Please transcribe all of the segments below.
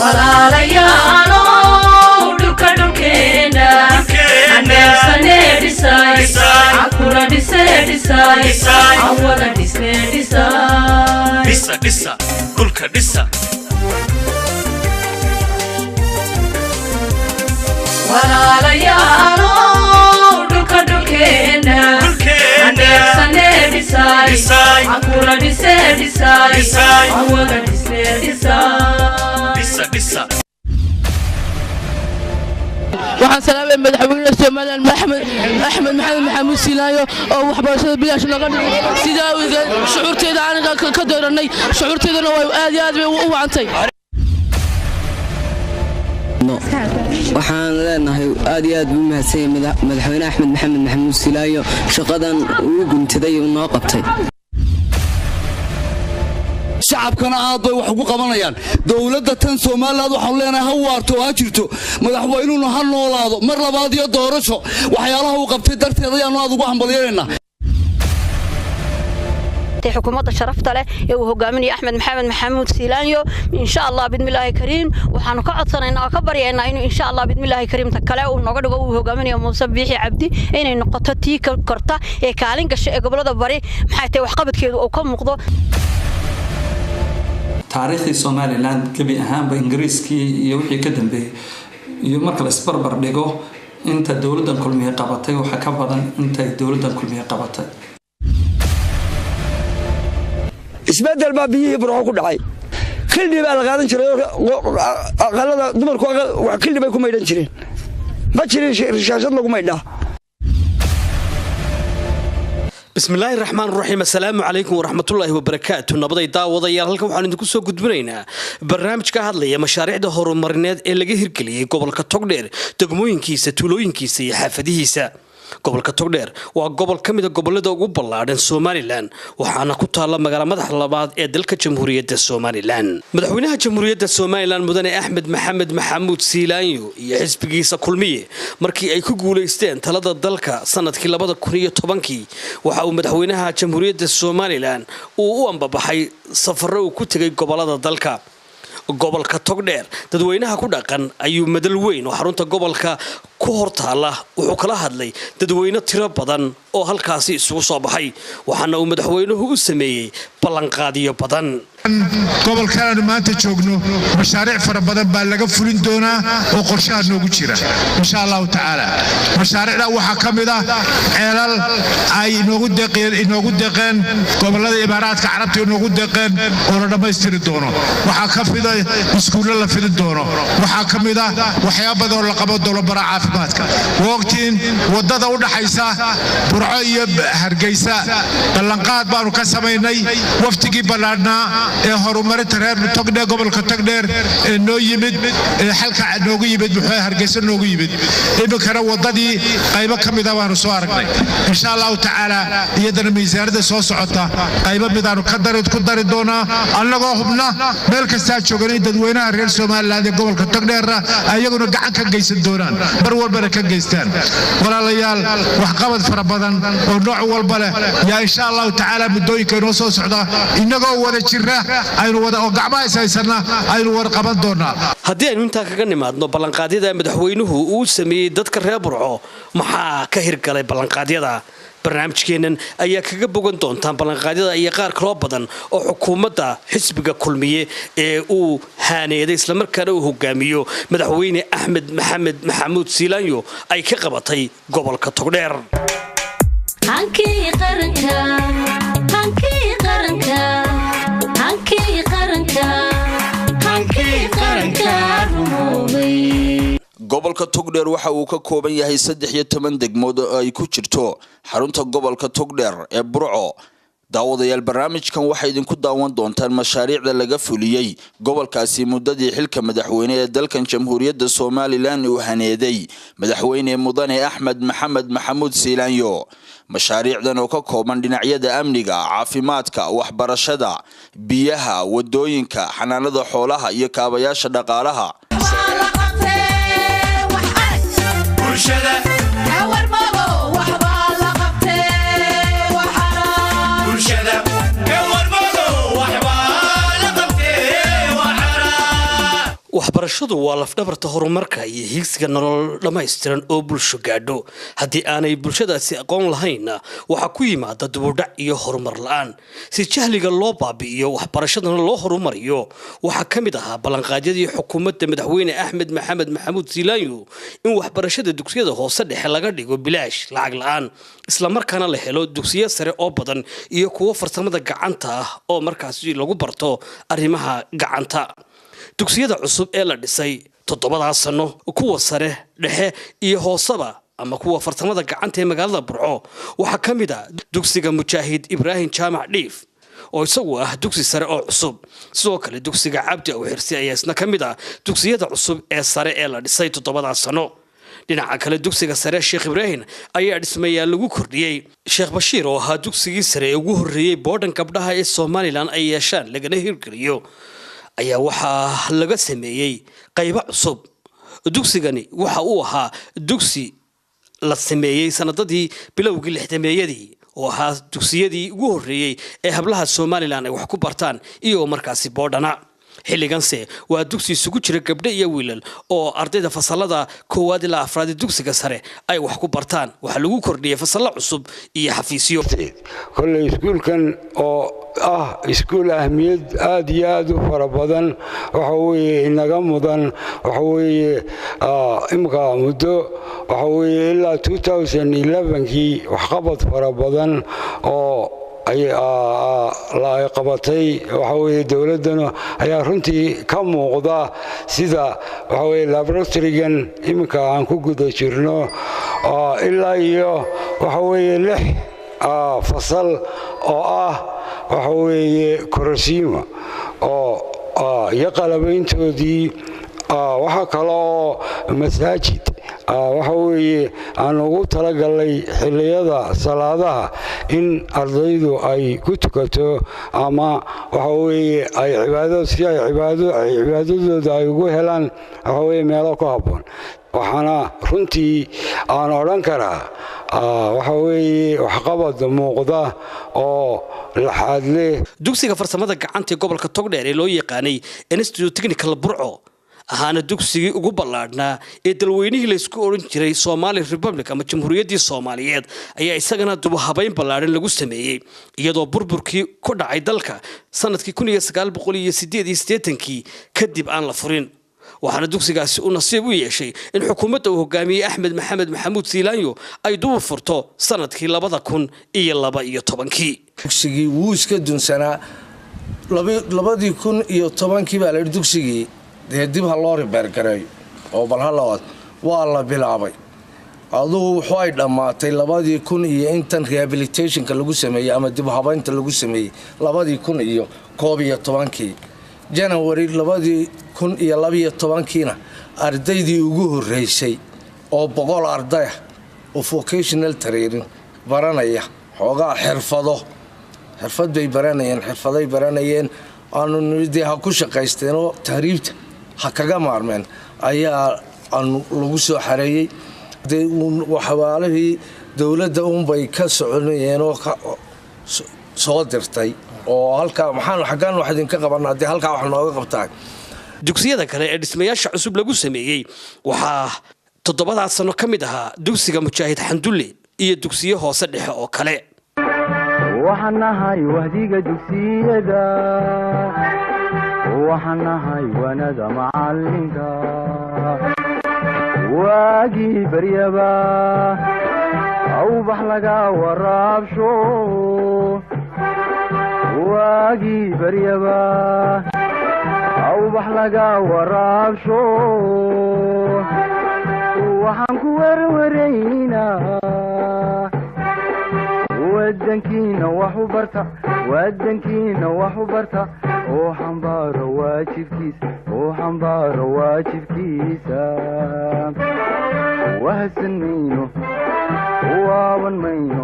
walaalayaalo dhulka dhulkeena aneefsane dhisay akula dhisay awala dhisay dhisa dhulka dhisa walaalayaalo dhulka dhulkeena aneefsane dhisay akula dhisay awala dhisa waxaan salaamay madaxweynaha Soomaaliland Axmed Maxamed Maxamuud Siilaayo oo waxbarashada bilaash laga dhigay sida shucuurteeda aniga ka dooranay shucuurteedana way aad iyo aad bay u wacantay waxaan leenahay aad iyo aad u mahadsan madaxweynaha Axmed Maxamed Maxamuud Siilaayo shaqadan uu guntaday oo noo qabtay shacabkana aad bay wax ugu qabanayaan dawladda tan Soomaaliland waxaan leenahay ha waarto ha jirto madaxweynuhu ha noolaado mar labaad iyo doorasho waxyaalaha uu qabtay darteed ayaan aad ugu hambalyeynaa xukuumadda sharafta leh ee uu hogaaminayo Axmed Maxamed Maxamuud Siilaayo insha Allah bidmillaahi kariim waxaan ka codsanaynaa ka baryaynaa inuu insha Allah bidmillaahi kariim ta kale uu naga dhigo uu hogaaminayo Muuse Biixi Cabdi inay noqoto tii korta ee kaalin gashay ee gobolada bari maxay tahay wax qabadkeedu uu ka muuqdo taariikhda Soomaaliland gabi ahaanba Ingiriiskii iyo wixii ka dambeeyay iyo marka la isbarbar dhigo inta dawladda kulmiye qabatay waxa ka badan inta dawladda kulmiye qabatay isbedel baa biyihii burco ku dhacay xilli baa la qaadan jiray aqalada dumarku wax xilli bay ku meedan jireen ma jirin shaashad lagu meedhaa بسم الله الرحمن الرحيم السلام عليكم ورحمة الله وبركاته نبضي داوضة يا هلكم وحنا ندكو سو قدبنينا برنامج كهذا مشاريع ده هرمرينات اللي جه هركلي قبل كتقدر تجمعين كيسة تلوين كيسة حفديسة قبل كتقدر وقبل كم ده قبل ده قبل لعن سوماليلاند وحنا كنت على مجال مدح لبعض دلك جمهورية السوماليلاند مدحونها جمهورية السوماليلاند مدني أحمد محمد محمود سيلانيو يحسب جيسة كلمية مركي أي كقول يستين ثلاثة دلك سنة كلا بدأ كونية طبنكي وحاول مدحونها جمهورية السوماليلاند وأم بحي سفروا كتجي قبل هذا دلك gobolka Togdheer dadweynaha ku dhaqan ayuu madal weyn oo xarunta gobolka ku hortaala wuxuu kala hadlay dadweyne tiro badan oo halkaasi isugu soo baxay waxaana uu madaxweynuhu u sameeyay ballanqaadiyo badan gobolkan maanta joogno mashaariic fara badan baa laga fulin doonaa oo qorshaha noogu jira insha Allah taala mashaariicda waxa kamid ah ceelal ay inoogu deeqeen gobolada Imaaraadka Carabta inoogu deeqeen oo la dhameystiri doono waxa ka fiday iskuulo la fidin doono waxa kamid ah waxyaabo badan oo la qabo dowlad bara caafimaadka waqtiin wadada u dhaxaysa Burco iyo Hargeysa ballanqaad baanu ka sameynay waftigii balaadnaa ee horumarinta reer Togdheer gobolka Togdheer ee noo yimid halka noogu yimid wuxuu Hargeysa noogu yimid ibakana wadadii qaybo kamid ah waanu soo aragnay insha Allah taala iyadana miisaanada soo socota qaybo midaanu ku dari doonaa annagoo hubna meel kasta jooganay dadweynaha reer Soomaaliland ee gobolka Togdheer ayaguna gacan ka geysan doonaan bar walba ka geystaan walaalayaal wax qabad fara badan oo nooc walba leh yaa insha Allah taala mudooyinka inoo soo socda inagoo wada jira aynu wada oo gacmaha isaysana aynu war qaban doonaa haddii aynu inta kaga nimaadno ballanqaadyada madaxweynuhu uu sameeyay dadka reer Burco maxaa ka hirgalay ballanqaadyada barnaamijkeenan ayaa kaga bogan doontaan ballanqaadyada iyo qaar kale badan oo xukuumadda xisbiga kulmiye ee uu haaneeday isla markaana uu hogaamiyo madaxweyne Axmed Maxamed Maxamuud Siilaayo ay ka qabatay gobolka Togdheer hankii qaranka gobolka Togdheer waxa uu ka kooban yahay 13 degmood oo ay ku jirto xarunta gobolka Togdheer ee Burco daawadayaal barnaamijkan waxa idinku daawan doontaan mashaariicda laga fuliyay gobolkaasi muddadii xilka madaxweyne ee dalkan Jamhuuriyadda Soomaaliland uu haneeday madaxweyne mudane Axmed Maxamed Maxamuud Siilaayo mashaariicdan oo ka kooban dhinacyada amniga caafimaadka waxbarashada biyaha wadooyinka xanaanada xoolaha iyo kaabayaasha dhaqaalaha Bulshada waxbarashadu waa lafdhabarta horumarka iyo hiigsiga nolol dhammaystiran oo bulsho gaadho haddii aanay bulshadaasi aqoon lahaynna waxaa ku yimaada dubudhac iyo horumar la-aan si jahliga loo baabi'iyo waxbarashadana loo horumariyo waxaa ka mid ahaa ballanqaadyadii xukuumadda madaxweyne axmed maxamed maxamuud siilaanyo in waxbarashada dugsiyada hoose dhexe laga dhigo bilaash lacag la-aan islamarkaana la helo dugsiyo sare oo badan iyo kuwo farsamada gacanta ah oo markaasi lagu barto arrimaha gacanta dugsiyada cusub ee la dhisay 7 sano kuwa sare dhexe iyo hoosaba ama kuwa farsamada gacanta ee magaalada Burco waxa kamid ah dugsiga Mujaahid Ibrahim Jaamac Dhiif oo isagu ah dugsi sare oo cusub sidoo kale dugsiga Cabdi oo xirsi ayaa isna kamid ah dugsiyada cusub ee sare ee la dhisay 7 sano dhinaca kale dugsiga sare Sheekh Ibrahim ayaa dhismayaal lagu kordhiyay Sheekh Bashiir oo ahaa dugsigii sare ugu horeeyay boodhan gabdhaha ee Soomaaliland ay yeeshaan lagana hirgeliyo ayaa waxa laga sameeyay qaybo cusub dugsigani waxa uu ahaa dugsi la sameeyay sanadadii bilowgii 60meeyadii oo ahaa dugsiyadii ugu horeeyay ee hablaha Soomaaliland ay wax ku bartaan iyo markaasi boodhana xilliganse waa dugsi isugu jira gabdho iyo wiilal oo ardayda fasalada koowaad ilaa afraad dugsiga sare ay wax ku bartaan waxa lagu kordhiyay fasalo cusub iyo xafiisyo kulli iskuulkan oo iskuul ahmiyad aad iyo aad u fara badan waxa weeye inaga mudan waxa weeye imka muddo waxa weeye ilaa 2011kii wax qabad fara badan oo ay qabatay waxa weeye dawladana ayaa runtii ka muuqda sida waxa weeye laboratorygan imka aan ku guda jirno ilaa iyo waxa weeye 6 fasal oo waxa weeye korosiima oo ya qalabayntoodii waxa kale oo masaajid waxa weeye aan ugu talagalay xilliyada salaadaha in ardaydu ay ku tukato ama waxa weeye ay cibaadadooda ay ugu helaan waxa weeye meelo ku habboon waxaana runtii aan odhan karaa waxa weeye waxqabad muuqda oo laxaad leh dugsiga farsamada gacanta ee gobolka Togdheer ee loo yaqaanay Institute Technical Burco ahaana dugsigii ugu ballaadhnaa ee dalweynihii la isku oran jiray Somali Republic ama Jamhuuriyaddii Soomaaliyeed ayaa isagana dib u habayn ballaadhan lagu sameeyay iyadoo burburkii ku dhacay dalka sanadkii 1988kii kadib aan la furin waxaana dugsigaasi uu nasiib u yeeshay in xukuumadda uu hogaamiyay Axmed Maxamed Maxamuud Siilaanyo ay dib u furto sanadkii 2012kii dugsigii wuu iska dunsanaa 2010kii baa la dugsigii dib ha loo repair gareeyo oo bal halaad waa la bilaabay aduu wuxuu ay dhamaatay 2000 iyo intan rehabilitationka lagu sameeyay ama dib habaynta lagu sameeyay 2011kii January 2012kiina ardaydii ugu horeysay oo 100 arday oo vocational training baranaya xoogaa xirfad bay baranayeen aanu nidii ha ku shaqaysteen oo tahriibta ha kaga maarmeen ayaa lagu soo xareeyay waxawaalihii dawladda bay ka soconayeen oo soo dirtay oo halka maxaan xagaan wax idin ka qabanaa hadii halka wax nooga qabtaa dugsiyada kale ee dhismayaasha cusub lagu sameeyay waxa 7 sano kamid ahaa dugsiga Mujaahid Xandulle iyo dugsiyo hoose dhexe oo kale waxanahay wahdiga dugsiyada waxanahay wanada macalinka waagi baryaba aw bax laga waraabsho waagi baryaba aw bax laga waraabsho waxaan ku warwareynaa wadankiina wax u barta oo xambaaro waajibkiisa wahsan mayno waaban mayno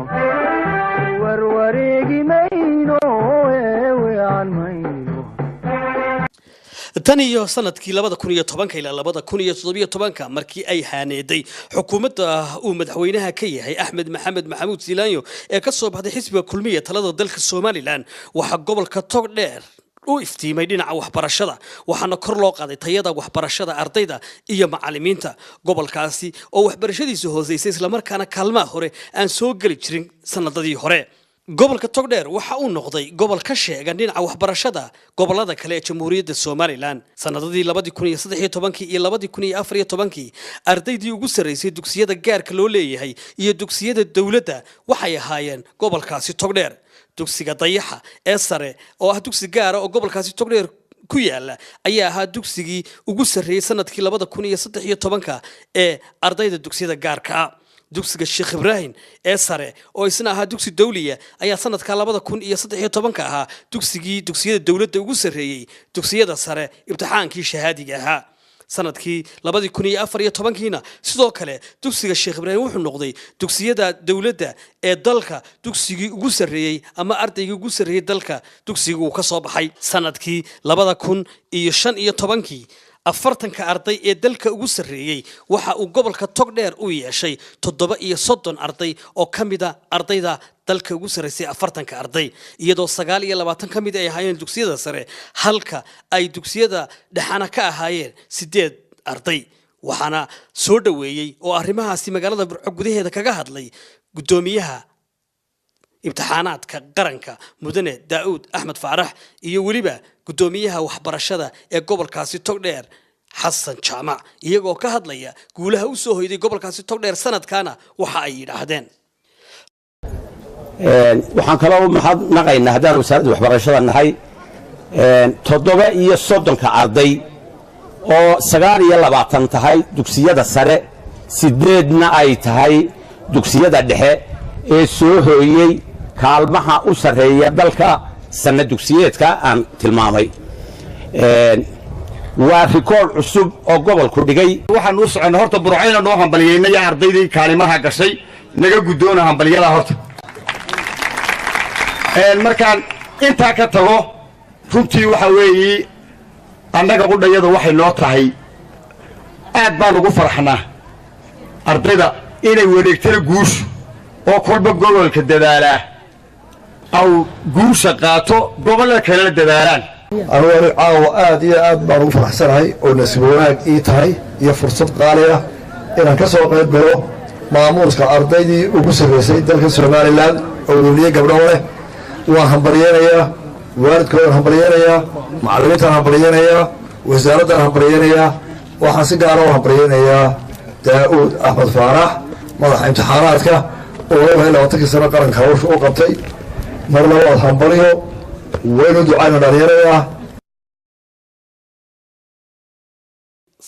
warwareegi mayno weecan mayno tan iyo sanadkii 2010 ilaa 2017 markii ay haaneeday xukuumadda uu madaxweynaha ka yahay Axmed Maxamed Maxamuud Siilaanyo ee ka soo baxday xisbiga kulmiye talada dalka Soomaaliland waxa gobolka Togdheer u iftiimay dhinaca waxbarashada waxaana kor loo qaaday tayada waxbarashada ardayda iyo macallimiinta gobolkaasi oo waxbarashadiisu hooseysay isla markaana kaalmaha hore aan soo gali jirin sanadadii hore gobolka Togdheer waxa uu noqday gobol ka sheegan dhinaca waxbarashada gobolada kale ee Jamhuuriyadda Soomaaliland sanadadii 2013 iyo 2014 ardaydii ugu sareysay dugsiyada gaarka loo leeyahay iyo dugsiyada dawladda waxay ahaayeen gobolkaasi Togdheer dugsiga Dayaxa ee sare oo ah dugsi gaar ah oo gobolkaasi Togdheer ku yaala ayaa ahaa dugsigii ugu sareeyay sanadkii 2013 ee ardayda dugsiyada gaarka ah dugsiga Sheekh Ibrahim ee sare oo isna ahaa dugsi dawliya ayaa sanadka 2013 ahaa dugsiyada dawladda ugu sareeyay dugsiyada sare imtixaankii shahaadiga ahaa sanadkii 2014 sidoo kale dugsiga Sheekh Ibrahim wuxuu noqday dugsiyada dawladda ee dalka dugsigii ugu sareeyay ama ardaygii ugu sareeyay dalka dugsigu ka soo baxay sanadkii 2015 afartanka arday ee dalka ugu sareeyay waxa uu gobolka Togdheer u yeeshay 37 arday oo kamida ardayda dalka ugu sareysay afartanka arday iyadoo 29 kamid ay ahaayeen dugsiyada sare halka ay dugsiyada dhaxana ka ahaayeen 8 arday waxaana soo dhaweeyay oo arrimahaasi magaalada Burco gudaheeda kaga hadlay gudoomiyaha imtixaanaadka qaranka mudane Daawud Axmed Faarax iyo waliba gudoomiyaha waxbarashada ee gobolkaasi Togdheer Xasan Jaamac iyagoo ka hadlaya guulaha u soo hoyday gobolkaasi Togdheer sanadkaana waxa ay yiraahdeen waxaan kala maxad naqaynaa hadaan wasaaradda waxbarashada nahay 37 arday oo 29 tahay dugsiyada sare 8na ay tahay dugsiyada dhexe ee soo hooyay kaalmaha u sareeya dalka sanad dugsiyeedka aan tilmaamay waa rikoor cusub oo gobolku dhigay waxaan u soconay horta Burcayna noo hambalyeynay ardaydii kaalimaha gashay naga gudoona hambalyada horta markaan inta ka tago runtii waxa weeyii annaga qudhayada waxay noo tahay aad baan ugu farxnaa ardayda inay wareegtana guush oo kolba gobolka dadaalaa aw guusha qaato gobolka kale dadaalaan أنا عاو آد يا آد بارو فرحسن هاي ونسبوعك إيتهاي يا فرصة قالية إن كسر قيد برو مامورس كأرضي وقصر رسي دلك السومالي لان أولية قبله وهم بريانية وارد كون هم بريانية معلومات هم بريانية وزارة هم بريانية وحاسق قالوا هم بريانية داود أحمد فارح مضح امتحاناتك وهو هلا وتكسر قرن خوش وقبتي مرة هم بريو وين دعانا نريريا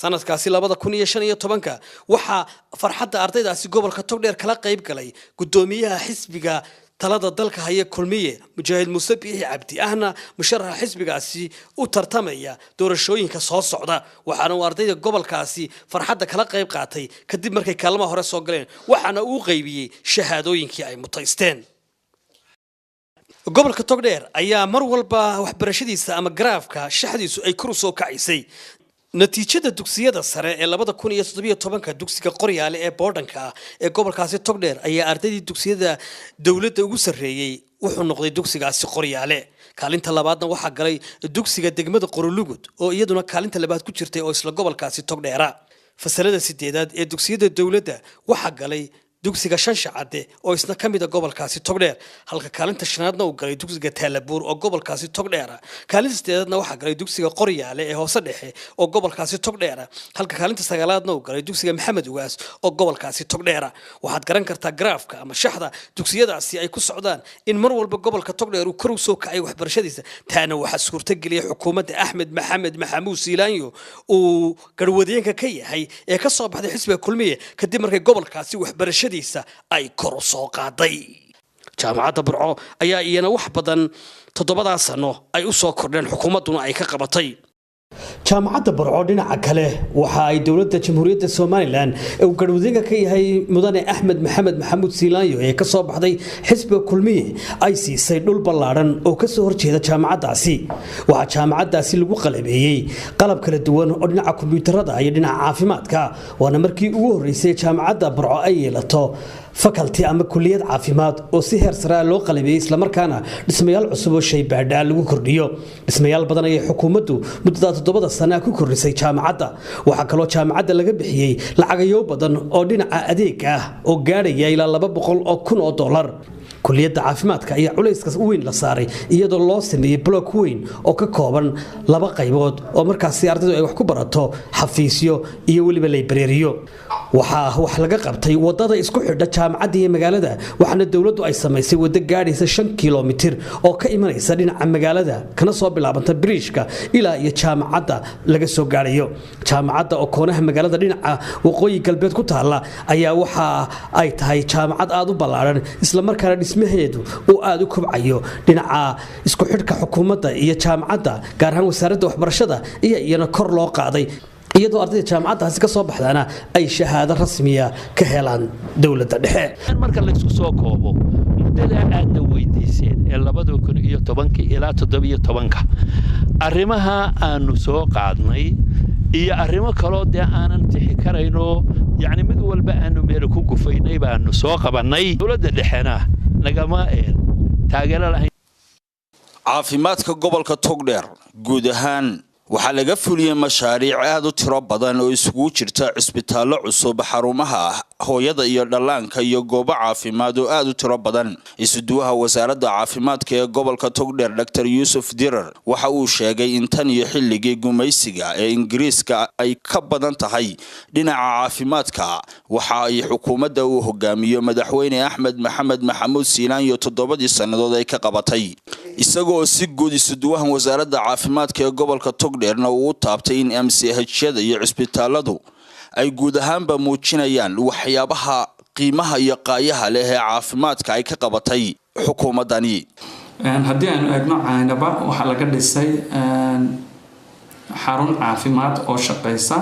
sanadkaasi 2015 waxa farxadda ardaydaasi gobolka Togdheer kala qayb galay gudoomiyaha xisbiga talada dalka haya kulmiye Mujaahid Muuse Biixi Cabdi ahna musharaxa xisbigaasi u tartamaya doorashooyinka soo socda waxaana uu ardayda gobolkaasi farxadda kala qayb qaatay kadib markay kaalmaha hore soo galeen waxaana uu qaybiyay shahaadooyinkii ay mutaysteen gobolka Togdheer ayaa mar walba waxbarashadiisa ama garaafka shaxdiisu ay kor u soo kacisay natiijada dugsiyada sare ee 2017 dugsiga Qoryaale ee Boordanka ee gobolkaasi Togdheer ayaa ardaydii dugsiyada dawladda ugu sareeyay wuxuu noqday dugsigaasi Qoryaale kaalinta labaadna waxa galay dugsiga degmada Qorolugud oo iyaduna kaalinta labaad ku jirtay oo isla gobolkaasi Togdheera fasalada 8aad ee dugsiyada dawladda waxa galay dugsiga Shanshacade oo isna kamid ah gobolkaasi Togdheer halka kaalinta shanaadna uu galay dugsiga Taalabuur oo gobolkaasi Togdheer kaalinta sadeedna waxa galay dugsiga Qoryaale ee hoose dhexe oo gobolkaasi Togdheer halka kaalinta sagaalaadna uu galay dugsiga Maxamed Ugaas oo gobolkaasi Togdheer waxaad garan kartaa graafka ama shaxda dugsiyadaasi ay ku socdaan in mar walba gobolka Togdheer uu kor u soo kacay waxbarashadiisa taana waxa suurta galiyay xukuumadda Axmed Maxamed Maxamuud Siilaanyo uu garwadeenka ka yahay ee ka soo baxday xisbiga kulmiye kadib markay gobolkaasi waxbarashada ay kor u soo qaaday jaamacadda Burco ayaa iyana wax badan 7 sano ay u soo kordheen xukuumaduna ay ka qabatay jaamacadda Burco dhinaca kale waxa ay dawladda Jamhuuriyadda Soomaaliland ee garwadeenka ka yahay mudane Axmed Maxamed Maxamuud Siilaanyo ee ka soo baxday xisbiga kulmiye ay siisay dhul ballaaran oo ka soo horjeeda jaamacaddaasi waxa jaamacaddaasi lagu qalabeeyay qalab kala duwan oo dhinaca kombiyuutarada iyo dhinaca caafimaadka waana markii ugu horeysay jaamacadda Burco ay yeelato faculty ama kulliyad caafimaad oo si heer sare loo qalabiyay isla markaana dhismayaal cusub oo shay baadha lagu kordhiyo dhismayaal badan ay xukuumaddu muddada 7 sano ku kordhisay jaamacadda waxa kale oo jaamacadda laga bixiyay lacagayo badan oo dhinaca adeeg ah oo gaaraya ilaa 200 oo kun oo dollar kulliyadda caafimaadka ayaa culayska weyn la saaray iyadoo loo sameeyay block weyn oo ka kooban 2 qaybood oo markaas ardaydu ay wax ku barato xafiisyo iyo waliba librariyo wax laga qabtay wadada isku xidha jaamacadda iyo magaalada waxaana dawladdu ay sameysay wada gaadhaysa 5 kiiloomitir oo ka imanaysa dhinaca magaalada kana soo bilaabanta bridge-ka ilaa iyo jaamacadda laga soo gaarayo jaamacadda oo koonaha magaalada dhinaca waqooyi galbeed ku taala ayaa waxa ay tahay jaamacad aad u ballaaran isla markaana dhismaheedu oo aad u kobcayo dhinaca isku xidhka xukuumadda iyo jaamacadda gaar ahaan wasaaradda waxbarashada iyana kor loo qaaday iyadoo ardayda jaamacaddaasi ka soo baxdaana ay shahaado rasmiya ka helaan dawladda dhexe marka la isku soo koobo muddada aadna weydiiseen ee 2010 ilaa 17 arrimaha aanu soo qaadnay iyo arrimo kale oo aanan tixi karayno yani mid walba aanu meel ku gufaynay baanu soo qabanay dawladda dhexena nagama taageero lahayn caafimaadka gobolka Togdheer guud ahaan waxaa laga fuliyay mashaariic aad u tiro badan oo isugu jirta cisbitaallo cusub xarumaha hooyada iyo dhallaanka iyo goobo caafimaad oo aad u tiro badan isuduwaha wasaaradda caafimaadka ee gobolka Togdheer Dr. Yusuf Dirar waxa uu sheegay in tan iyo xilligii gumaysiga ee Ingiriiska ay ka badan tahay dhinaca caafimaadka waxa ay xukuumadda uu hogaamiyo madaxweyne Axmed Maxamed Maxamuud Siilaan iyo 7 sanadood ay ka qabatay isagoo si guud isuduwahan wasaaradda caafimaadka ee gobolka Togdheerna uu taabtay in MCH-yada iyo cisbitaaladu ay guud ahaanba muujinayaan waxyaabaha qiimaha iyo qaayaha leh ee caafimaadka ay ka qabatay xukuumadani haddii aanu eegno caynaba waxa laga dhisay xarun caafimaad oo shaqeysa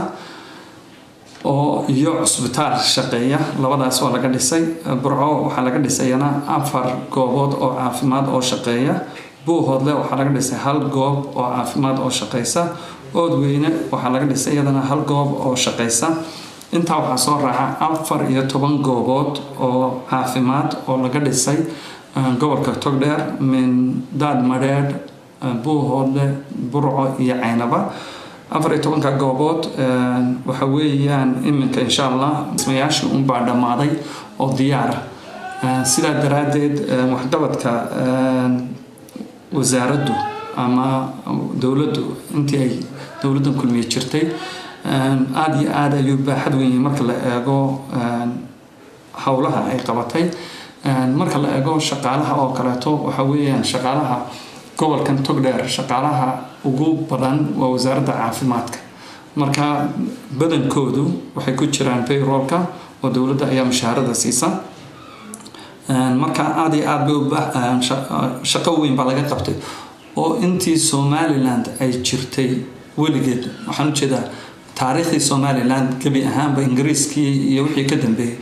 oo iyo cisbitaal shaqeeya labadaas oo laga dhisay burco waxa laga dhisayna 4 goobood oo caafimaad oo shaqeeya buuhoodle waxa laga dhisay 1 goob oo caafimaad oo shaqeysa oodweyne waxa laga dhisay iyadana 1 goob oo shaqeysa inta waxa soo raaca 14 goobood oo caafimaad oo laga dhisay gobolka Togdheer min Daadmareed buuhoodle burco iyo caynaba 14 goobood waxa weeyaan iminka insha Allah ismayaashu un baa dhamaaday oo diyaar sida daraadeed waxqabadka wasaaraddu ama dawladdu intii ay dawladdan kulmiye jirtay aad iyo aad ayuu baaxad weyn marka la eego hawlaha ay qabatay marka la eego shaqaalaha oo kaleeto waxa weeyaan shaqaalaha gobolkan Togdheer shaqaalaha ugu badan waa wasaaradda caafimaadka marka badankoodu waxay ku jiraan payrollka oo dawladda ayaa mushaharada siisa marka aad iyo aad shaqo weyn baa laga qabtay oo intii Somaliland ay jirtay weligeed waxaan u jeedaa taariikhii Somaliland gabi ahaanba Ingiriiskii iyo wixii ka dambeeyay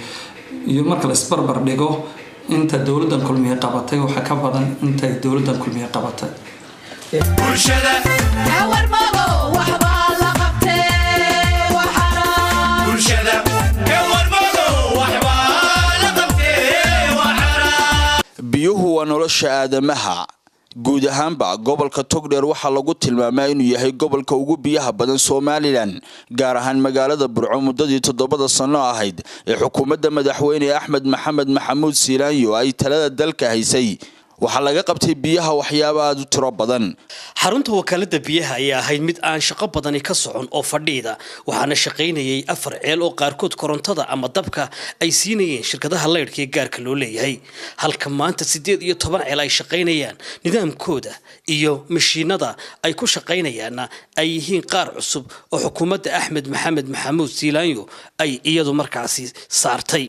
iyo marka la isbarbar dhigo inta dawladdan kulmiye qabatay waxa ka badan inta dawladdan kulmiye qabatay bulshada warmado waxba la qabtay waxara bulshada warmado waxba la qabtay waxara biyuhu waa nolosha aadamaha guud ahaanba gobolka Togdheer waxa lagu tilmaamay inuu yahay gobolka ugu biyaha badan Somaliland gaar ahaan magaalada Burco muddadii 7 sano ahayd ee xukuumadda madaxweyne Axmed Maxamed Maxamuud Siilaan ay talada dalka haysay waxa laga qabtay biyaha waxyaabo aad u tiro badan xarunta wakaalada biyaha ayaa ahayd mid aan shaqo badan ka socon oo fadhiida waxaana shaqeynayay 4 ceel oo qaarkood korontada ama dabka ay siinayeen shirkadaha leydhka ee gaarka loo leeyahay halka maanta 18 ceel ay shaqeynayaan nidaamkooda iyo mashiinada ay ku shaqeynayaan ay yihiin qaar cusub oo xukuumadda Axmed Maxamed Maxamuud Siilaan ay iyadu markaasi saartay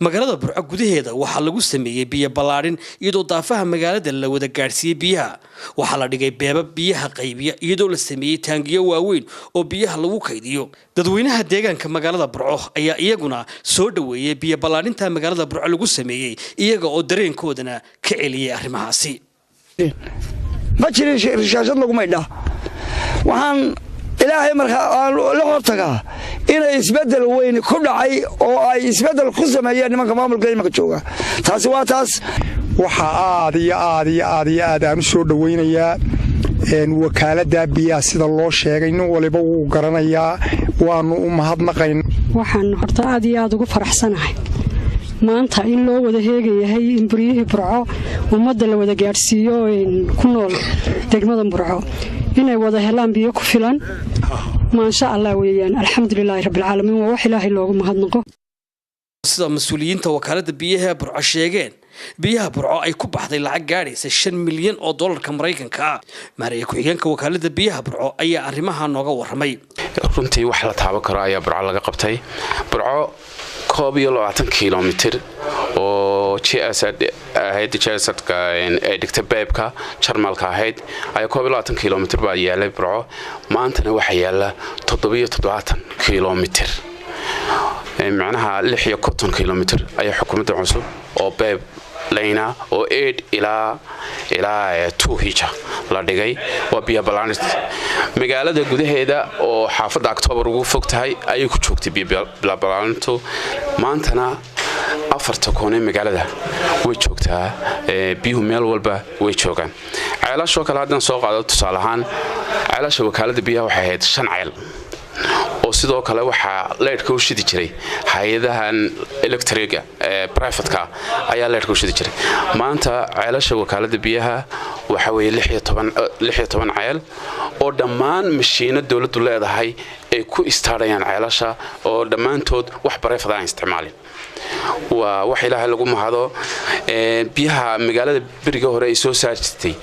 magaalada Burco gudaheeda waxa lagu sameeyay biyo balaarin iyadoo daafaha magaalada la wada gaarsiiyay biyaha waxa la dhigay beebab biyaha qaybiya iyadoo la sameeyay taangiyo waaweyn oo biyaha lagu kaydiyo dadweynaha deegaanka magaalada Burco ayaa iyaguna soo dhaweeyay biyo balaarinta magaalada Burco lagu sameeyay iyaga oo dareenkoodana ka celiyay arrimahaasi ma jirin rishaashad lagu maydha waxaan ilaahay markaa la hortagaa inay isbeddel weyn ku dhacay oo ay isbeddel ku sameeyeen nimanka maamulka iminka jooga taasi waa taas waxaa aad iyo aad iyo aad iyo aad aan u soo dhowaynayaa wakaaladda biyaha sida loo sheegay nin waliba wuu garanayaa waanu u mahadnaqayn waxaan horta aad iyo aad ugu faraxsanahay maanta in loo wada heegayahay in buryihii burco ummadda la wada gaadhsiiyo ku nool degmada burco inay wada helaan biyo ku filan maasha allah weeyaan alxamdulilaahi rabbilcaalamiin waa wax ilaahay loogu mahadnaqo sida mas-uuliyiinta wakaaladda biyaha burco sheegeen biyaha burco ay ku baxday lacag gaadhaysa 5 milyan oo dollarka Mareykanka ah maariya ku-xigeenka wakaaladda biyaha burco ayaa arrimaha nooga warramay runtii wax la taaban karo ayaa burco laga qabtay burco 20 kilomitir oo ahayd GSA-ka ay dhigtay beebka jarmalka ahayd ayaa 20 kilomitir baa yaalay burco maantana waxa yaala 7 kilomitir macnaha 6 kilomitir ayaa xukuumadda cusub oo beeb layna oo 8 ilaa 2 hija la dhigay waa biyo balaanis magaalada gudaheeda oo xaafadda October ugu fog tahay ayay ku joogtay biyo balaanintu maantana afarta koonay magaalada way joogtaa biyo meel walba way joogaan ceelasho kale hadan soo qaado tusaale ahaan ceelasha wakaaladda biyaha waxay ahayd 5 ceel oo sidoo kale waxa leedka u shidi jiray hay'adahan electriga private-ka ayaa leedka u shidi jiray maanta ceelasha wakaaladda biyaha waxa weeye 16 ceel oo dhammaan mashiino dawladdu leedahay ay ku istaarayaan ceelasha oo dhammaantood wax private ah isticmaalin waa wax ilaahay lagu mahado biyaha magaalada bariga hore ay soo saartay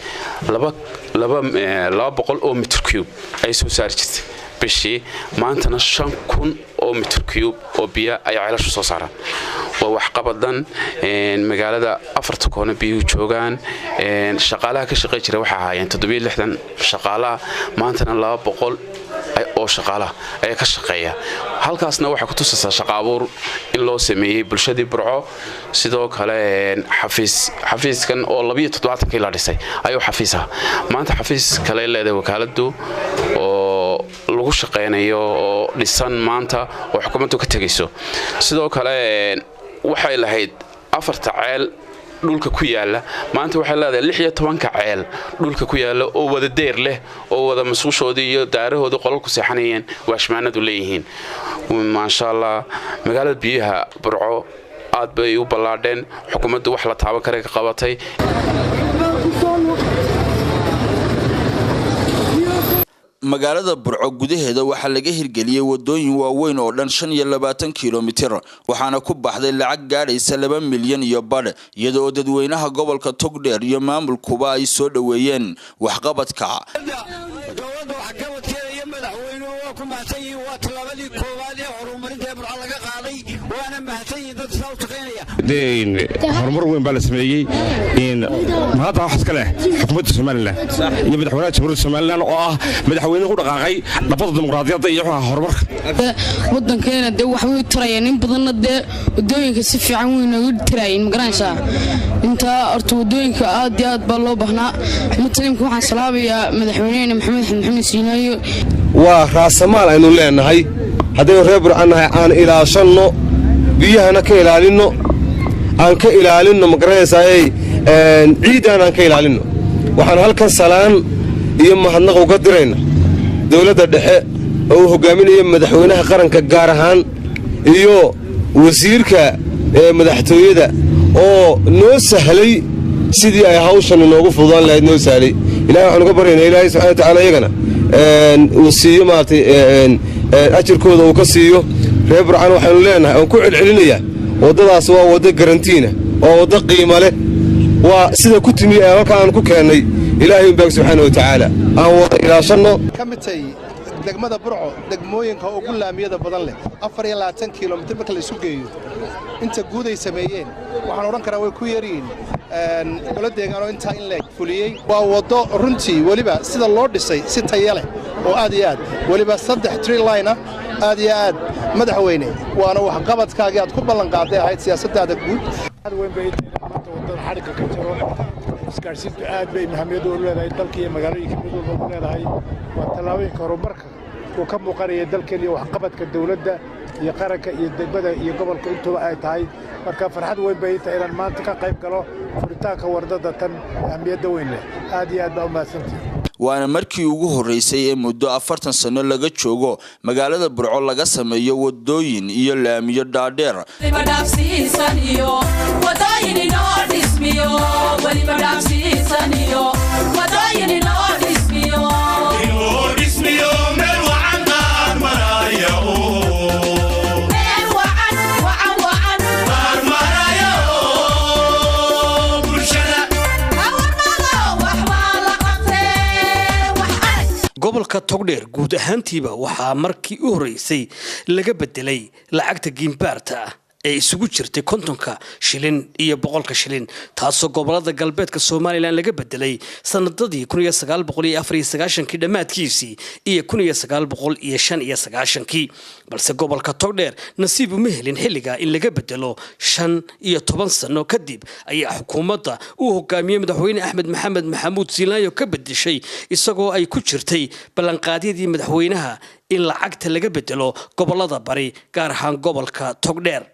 200 oo mitir cube ay soo saartay bishii maantana 5,000 oo mitir cube oo biyo ay ceelashu soo saaraan waa wax qabadan magaalada afarta koona biyo joogaan shaqaalaha ka shaqeey jiray waxa ahaayeen 760 shaqaalaha maantana 200 oo shaqaalaha ay ka shaqeeya halkaasna waxa ku tusaysaa shaqo abuur in loo sameeyay bulshadii burco sidoo kale xafiiskan oo 27 la dhisay ayuu xafiisaha maanta xafiis kale leedahay wakaaladdu oo lagu shaqeynayo oo dhisan maanta oo xukuumaddu ka tagayso sidoo kale waxay lahayd afarta ceel dhulka ku yaala maanta waxay leedahay 16 ceel dhulka ku yaala oo wada deer leh oo wada masuushoodii iyo daarahooda qolal ku seexanayeen waashmaanadu leeyihiin ma sha Allah magaalada biyaha burco aad bay u balaadheen xukuumaddu wax la taaban kare ka qabatay magaalada burco gudaheeda waxa laga hirgeliyay wadooyin waaweyn oo dhan 25 kilomitir waxaana ku baxday lacag gaadhaysa 2 milyan iyo badh iyadoo dadweynaha gobolka Togdheer iyo maamulkuba ay soo dhaweeyeen waxqabadka horumar weyn baa la sameeyay mahadda wax iska leh xukuumadda Soomaaliland iyo madaxweynaha jamhuuriyadda Soomaaliland oo ah madaxweyne ku dhaqaaqay nabadda dimuqraadiyadda iyo horumarka wadankeena de wax way tarayeen in badan de wadooyinka si fiican weyn ugu tirayeen magaranaysa inta horta wadooyinka aad iyo aad baa loo baahnaa mutalimka waxaan salaabayaa madaxweynaha maxamed siinaayo waa raasamaal aynu leenahay haddii reer burcanahay aan ilaashano biyahana ka ilaalino aan ka ilaalino magaranaysaay ciidan aan ka ilaalino waxaan halkan salaan iyo mahadnaq uga dirayna dawladda dhexe oo uu hogaaminayo madaxweynaha qaranka gaar ahaan iyo wasiirka madaxtooyada oo noo sahlay sidii ay hawshan inoogu fududaan lahayd noo sahlay ilaahay waxaan uga baryaynaa ilaahay subxaana wa tacaala iyagana uu siiyo maaragtay ajirkooda uu ka siiyo reer burcaan waxaynu leenahay oon ku celcelinayaa waddadaas waa waddo garantiina waa waddo qiimo leh waa sida ku timi ee halka aan ku keennay ilaahay unbaag subxaana wa tacaala aan wada ilaashanno degmada burco degmooyinka ugu laamiyada badan leh 24 kilomitir marka la isu geeyo inta guud ay sameeyeen waxaan oran karaa way ku yaryiin wala deegaano inta in leeg fuliyay waa wado runtii waliba sida loo dhisay si tayo leh oo aad iyo aad waliba 3 tree line aad iyo aad madaxweyne waana wax qabadkaaga aad ku ballan qaaday ahayd siyaasadda guud weyn bay maanta wadada xariga ka jiro isgaarsiintu aad bay muhiimad u leedahay dalka iyo magaalooyinka mid walba u leedahay waa tallaabooyinka horumarka uu ka muuqanaya dalkeen iyo waxqabadka dawladda iyo qaranka iyo degmada iyo gobolka intuba ay tahay marka farxad weyn bay tahay inaan maanta ka qayb galo furitaanka wardada tan ahmiyadda weyn leh aad iyo aad baa u mahadsantihiin waana markii ugu horeysay ee muddo 40 sano laga joogo magaalada Burco laga sameeyo wadooyin iyo laamiyo dhaadheer gobolka Togdheer guud ahaantiiba waxaa markii u horeysay laga bedelay lacagta giimbaarta ee isugu jirtay 50 shilin iyo 100 shilin taasoo gobolada galbeedka Soomaaliland laga bedelay sanadadii 1994 dhamaadkiisii iyo 1995 balse gobolka Togdheer nasiib uma helin xilliga in laga bedelo 5 iyo 10 sano kadib ayaa xukuumadda uu hogaamiyay madaxweyne Axmed Maxamed Maxamuud Siilaayo ka bedeshay isagoo ay ku jirtay ballanqaadyadii madaxweynaha in lacagta laga bedelo gobolada bari gaar ahaan gobolka Togdheer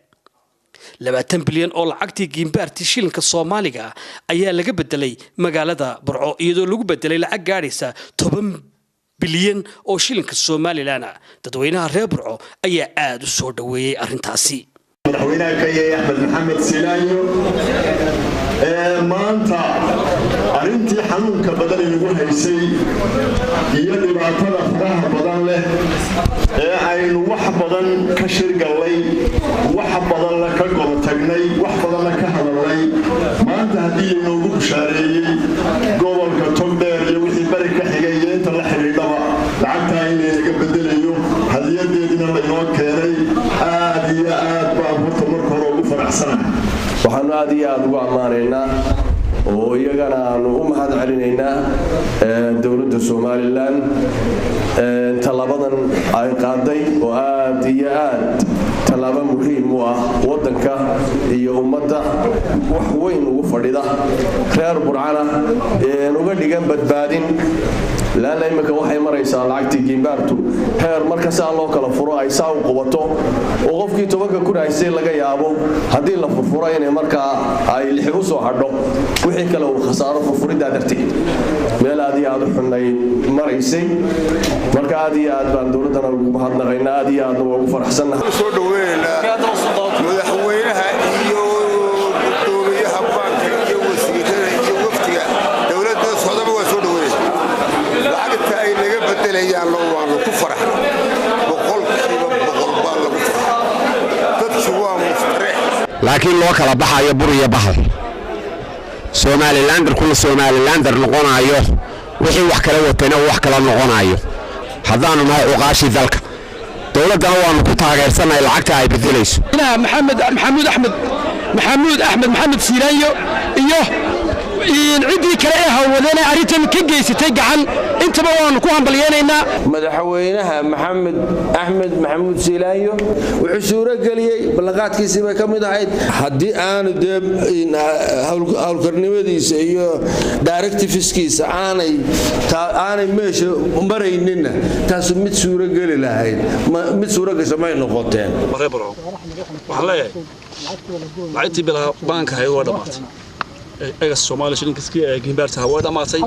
20 bilyan oo lacagtii giimbaartii shilinka Soomaaliga ayaa laga bedelay magaalada Burco iyadoo lagu bedelay lacag gaaraysa 10 bilyan oo shilinka Soomaaliland dadweynaha reer Burco ayaa aad u soo dhaweeyay arintaasi madaxweynaha kayay Axmed Maxamed Siilaayo maanta arintii xanuunka badan ee lagu haysay iyo dhibaatada faraha badan leh ee aynu wax badan ka shirgalay wax badan la ka gol tagnay wax badan la ka hadalay maanta hadii inoogu bushaareeyay gobolka Togdheer iyo wixii bari ka xigay inta la xiriidaba lacagta in laga bedelayo hadiyadeedina la inoo keenay aad iyo aad baan horta marka hore ugu faraxsanahay waxaan aad iyo aad ugu amaanaynaa oo iyagana aanu u mahad celinaynaa dawladda Soomaaliland talabadan ay qaaday oo aad iyo aad talaba muhiim u ah wadanka iyo ummadda wax weyn ugu fadhida reer Burcana uga dhigan badbaadin laana imika waxay maraysaa lacagtii giimbaartu heer marka saa loo kala furo ay saa u qubato oo qofkii 10 ku raasay laga yaabo hadii la furfuro inay marka ay lix u soo hadho wixii kale uu khasaaro furfurida darteed meel aad iyo aad u xunay maraysay marka aad iyo aad baan dawladana ugu mahadnaqaynaa aad iyo aad ugu faraxsanahay soo dhaweynaa madaxweynaha iyo gudoomiyaha banka iyo wasiirada iyo wafdiga dawladda Soomaaliya waa soo dhaweynaa lacagta ay laga bedelayaan loo waanu ku faraxnaa boqolkiiba boqol baa lagu faraxnaa dadku waa muftarix laakiin loo kala baxayo bur iyo bahal Somaliland kullu Somaliland noqonayo wixii wax kala watana wax kala noqonayo hadaanu ma uqaashi dalka dawladana waanu ku taageersanay lacagta ay bedelayso maxamuud axmed Siilaayo iyo cidii kale ee hawladana arintan ka geysatay gacan intaba waanu ku hambalyeeynaa madaxweynaha Maxamed Axmed Maxamuud Siilaayo wuxuu suura galiyay balaqaadkiisii bay kamid ahayd hadii aanu hawlkarnimadiisa iyo directiveskiisa aanay meesha maraynin taas mid suura gali lahayd mid suura gashay ma noqoteen waxa la yahay lacagtii banka hay waa dhamaatay ayaga Soomaaliya shilinkiiskii ee giimbaarta waa dhamaatay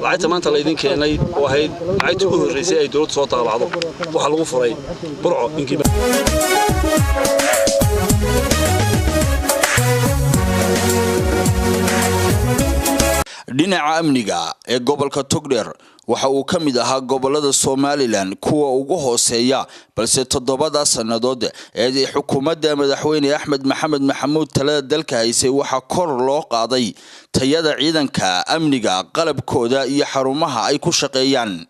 lacagta maanta la idin keenay oo ahayd lacagtii ugu horeysay ay dawladdu soo taabacdo waxa lagu furay Burco inkii dhinaca amniga ee gobolka Togdheer waxa uu ka mid ahaa gobolada Soomaaliland kuwa ugu hooseeya balse 7 sanadood ee xukuumadda madaxweyne Axmed Maxamed Maxamuud talada dalka haysay waxa kor loo qaaday tayada ciidanka amniga qalabkooda iyo xarumaha ay ku shaqeeyaan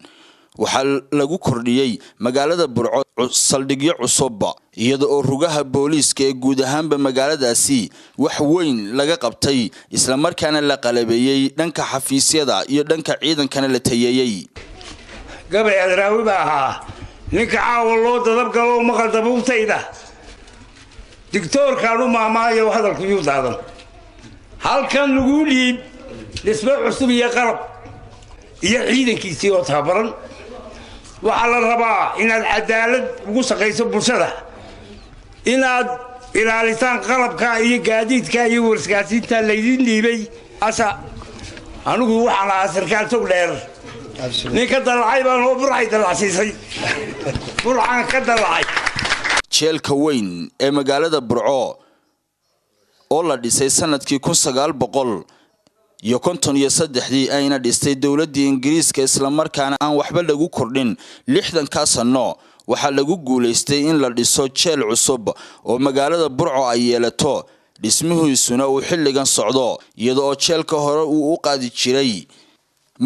waxa lagu kordhiyay magaalada Burco saldhigyo cusub iyada oo rugaha booliiska ee guud ahaanba magaaladaasi wax weyn laga qabtay isla markaana la qalabeeyay dhanka xafiisyada iyo dhanka ciidankana la tayeeyay gabay adraawi baa ninka caawa loo dadab galo maqal dabuubtayda diktoorkan u maamaayo hadalku yuu daadan halkan lagu dhiib dhismo cusub iyo qalab iyo ciidankiisii oo tababaran waxaa la rabaa inaad cadaalad ugu shaqayso bulshada inaad ilaalisaan qalabka iyo gaadiidka iyo warskaasiinta laydin dhiibay anigu waxaan ahaa sarkaal Togdheer nin ka dalacay baan oo burcay dalacsiisay burcaan ka dalacay jeelka weyn ee magaalada Burco oo la dhisay sanadkii 1953 ayna dhistay dawladda Ingiriiska isla markaana aan waxba lagu kordhin 60 sano waxaa lagu guuleystay in la dhiso jeel cusub oo magaalada Burco ay yeelato dhismihiisuna uu xilligan socdo iyadoo jeelka hore uu u qaadi jiray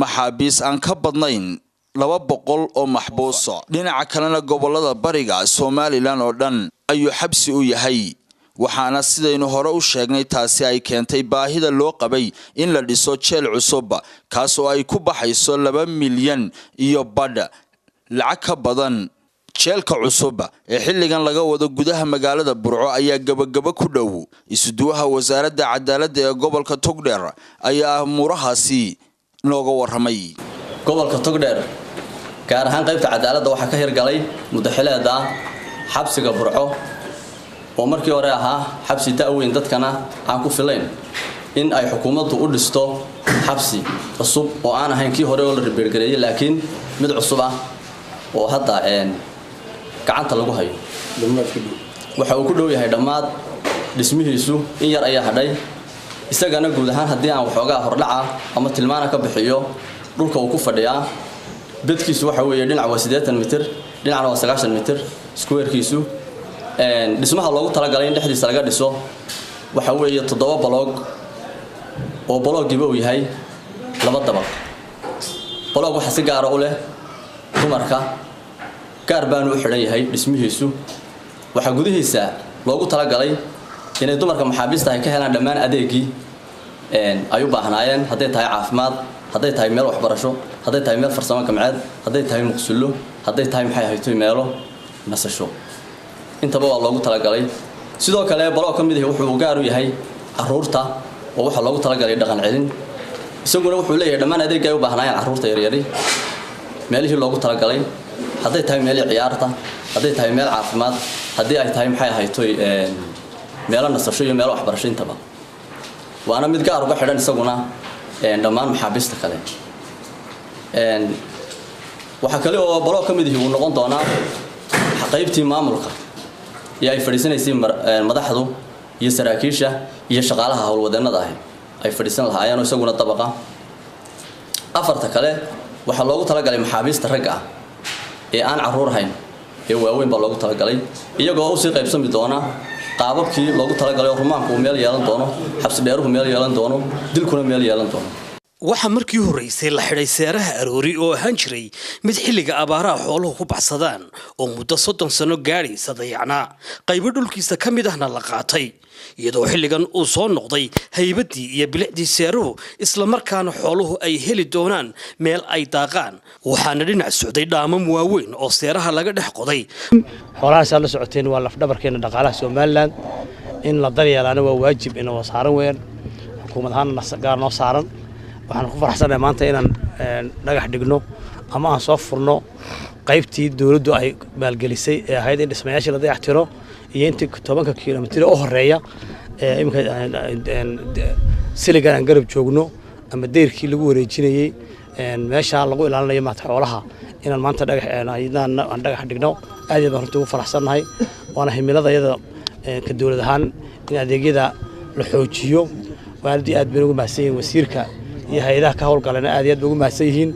maxaabiis aan ka badnayn 200 oo maxbuus dhinaca kalena gobolada bariga Soomaaliland oo dhan ayuu xabsi u yahay waxaana sidaynu hore u sheegnay taasi ay keentay baahida loo qabay in la dhiso jeel cusub kaas oo ay ku baxayso 2 milyan iyo badh lacag ka badan jeelka cusub ee xilligan laga wado gudaha magaalada Burco ayaa gabagaba ku dhow isuduwaha wasaaradda cadaaladda ee gobolka Togdheer ayaa murahaasi nooga warramay gobolka Togdheer gaar ahaan qaybta cadaaladda waxa ka hirgalay mudaxileeda xabsiga Burco oo markii hore ahaa xabsi daaweyn dadkana aan ku filayn in ay xukuumaddu u dhisto xabsi cusub oo aan ahayn kii hore oo la ribeergareeyay laakiin mid cusub ah oo hadda gacanta lagu hayo waxa uu ku dhow yahay dhamaad dhismihiisu in yar ayaa hadhay isagana guud ahaan hadii aan waxoogaa hordhaca ama tilmaana ka bixiyo dhulka uu ku fadhiyaa bedkiisu waxa weeye dhinaca waa 80 mitir dhinacna waa 90 mitir square-kiisu dhismaha loogu talagalay in dhexdiisa laga dhiso waxa weeye 7 baloog oo baloogiiba uu yahay 2 dabaq baloog waxa si gaar ah u leh dumarka gaar baan u xiran yahay dhismihiisu waxa gudihiisa loogu talagalay inay dumarka maxaabiista ay ka helaan dhammaan adeegii ay u baahnaayeen haday tahay caafimaad haday tahay meel waxbarasho haday tahay meel farsamo kamceed haday tahay muqsullo haday tahay maxay hayto meelo nasasho intaba waa loogu talagalay sidoo kale baro kamid ah wuxuu gaar u yahay caruurta oo waxa loogu talagalay dhaqan celin isaguna wuxuu leeyahay dhammaan adeegay u baahnaayeen caruurta yar yar meelihii loogu talagalay haday tahay meel ciyaarta haday tahay meel caafimaad haday ay tahay maxay hayto meelo nasasho iyo meelo waxbarasho intaba waana mid gaar uga xidhan isaguna dhammaan maxaabiista kale waxa kale oo baro kamid ah uu noqon doona qaybtii maamulka iyo ay fadhiisanaysay madaxdu iyo saraakiisha iyo shaqaalaha howlwadeennada ay fadhiisan lahaayeen isaguna dabaqa afarta kale waxa loogu talagalay maxaabiista rag ah ee aan caruur hayn ee waaweyn baa loogu talagalay iyagoo u sii qaybsami doona qaababkii loogu talagalay rumaanku meel yeelan doono xabsi dheeruhu meel yeelan doono dilkuna meel yeelan doono waxa markii horeysay la xidhay seeraha aroori oo ahaan jiray mid xilliga abaaraha xooluhu ku baxsadaan oo muddo 30 sano gaadhaysa dayacnaa qaybo dhulkiisa ka mid ahna la qaatay iyadoo xilligan uu soo noqday haybadii iyo bilicdii seeruhu isla markaana xooluhu ay heli doonaan meel ay daaqaan waxaana dhinac socday dhaamam waaweyn oo seeraha laga dhex qoday xoolahaas la socoteen waa lafdhabarkeena dhaqaalaha Soomaaliland in la daryeelana waa waajib in oo saaran weyn xukuumadahan gaar noo saaran waxaan ku faraxsanahay maanta inaan dhagax dhigno ama aan soo furno qaybtii dawladdu ay maalgelisay ee ahayd in dhismayaasha la dayactiro iyo intii 10 kiiloomitir oo horeeya imka siligan garab joogno ama deyrkii lagu wareejinayay meesha lagu ilaalinayo maanta xoolaha inaan maanta dhagax dhigno aad iyo runtii ugu faraxsanahay waana himilada iyada ka dawlad ahaan in adeegyada la xoojiyo waalidii aad baan ugu mahadsan wasiirka iyo hay'adaha ka howlgalana aad iyo aad ugu mahadsan yihiin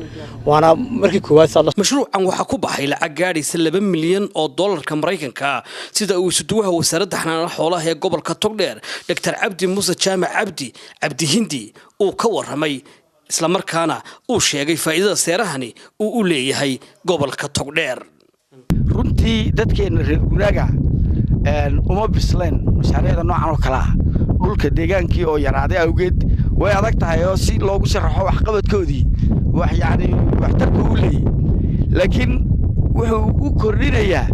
waana markii koowaad mashruucan waxa ku baxay lacag gaadhaysa 2 milyan oo dollarka Mareykanka sida uu isuduwaha wasaaradda xanaanada xoolaha ee gobolka Togdheer Dr. Cabdi Muuse Jaamac Cabdi Hindi uu ka warramay isla markaana uu sheegay faa'iidada seerahani uu u leeyahay gobolka Togdheer runtii dadkeena reer guraaga uma bisleen mashaariicda noocan oo kala ah dhulka deegaankii oo yaraaday awgeed way adag tahay oo si loogu sharaxo wax qabadkoodii wax yaani wax tarku u leeyahay laakiin wuxuu u kordhinayaa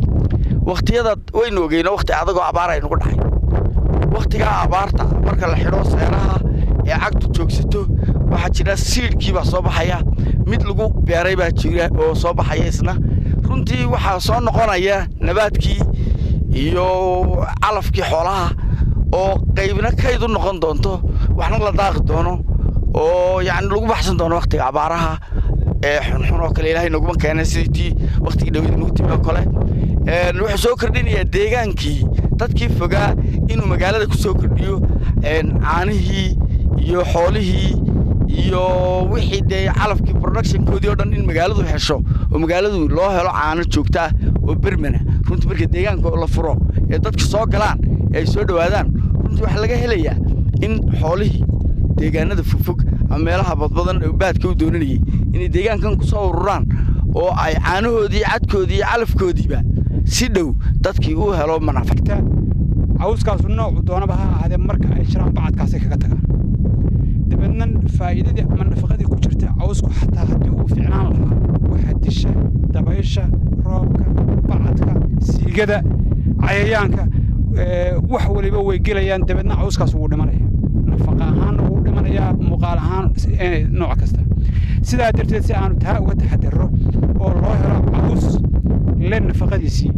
waqtiyada waynu ogeeyno waqti adag oo abaar ay nagu dhacay waqtiga abaarta marka la xidho seeraha ee cagtu joogsato waxa jira siidkii baa soo baxaya mid lagu beeray baa jira oo soo baxaya isna runtii waxaa soo noqonaya nabaadkii iyo calafkii xoolaha oo qaybna kayd u noqon doonto waxna la daaqi doono oo yacni lagu baxsan doono waqtiga abaaraha ee xunxun oo kale ilaahay naguma keenay sidii waqtigii dhaweyd nagu timi oo kale wuxuu soo kordhinayaa deegaankii dadkii fogaa inuu magaalada ku soo kordhiyo caanihii iyo xoolihii iyo wixii dee calafkii productionkoodii oo dhan in magaaladu hesho oo magaaladu loo helo caano joogta ah oo bermana runtii marka deegaanka la furo ee dadka soo galaan ee ay soo dhowaadaan runtii waxaa laga helayaa in xoolihii deegaanada fogfog ama meelaha badbadan ee baadka u doonanayay inay deegaankan ku soo ururaan oo ay caanahoodii cadkoodii iyo calafkoodiiba si dhow dadkii u helo manafacta cawskaasu noocu doonaba ha ahaadee marka ay jiraan bacadkaasay kaga tagaan dabeedna faa'iidadii ama nafaqadii ku jirta cawsku xataa haddii uu fiicnaan lahaa waxaa disha dabaysha roobka bacadka siigada cayayaanka wax waliba way gelayaan dabeedna cawskaas wuu dhimanaya nafaqa ahaan wuu dhimanayaa muuqaal ahaan nooc kasta sidaa darteed si aanu taa uga taxadarro oo loo helo caws le nafaqadiisii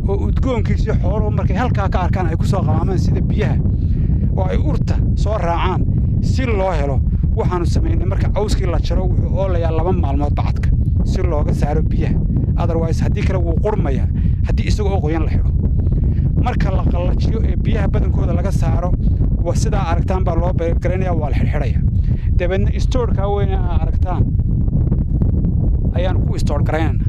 oo udgoonkiisii xooluhu markay halkaa ka arkaan ay ku soo qabaamaan sida biyaha oo ay urta soo raacaan si loo helo waxaanu samaynay marka cawskii la jaro wuxuu oolayaa 2 maalmood bacadka si looga saaro biyaha otherwise haddii kale wuu qurmayaa haddii isagoo qoyan la xidho marka la qallajiyo ee biyaha badankooda laga saaro waa sidaa aragtaan baa loo beergaranayaa waa la xidhxidhaya dabeedna istoorkaa weyne aa aragtaan ayaan ku istoor garaynana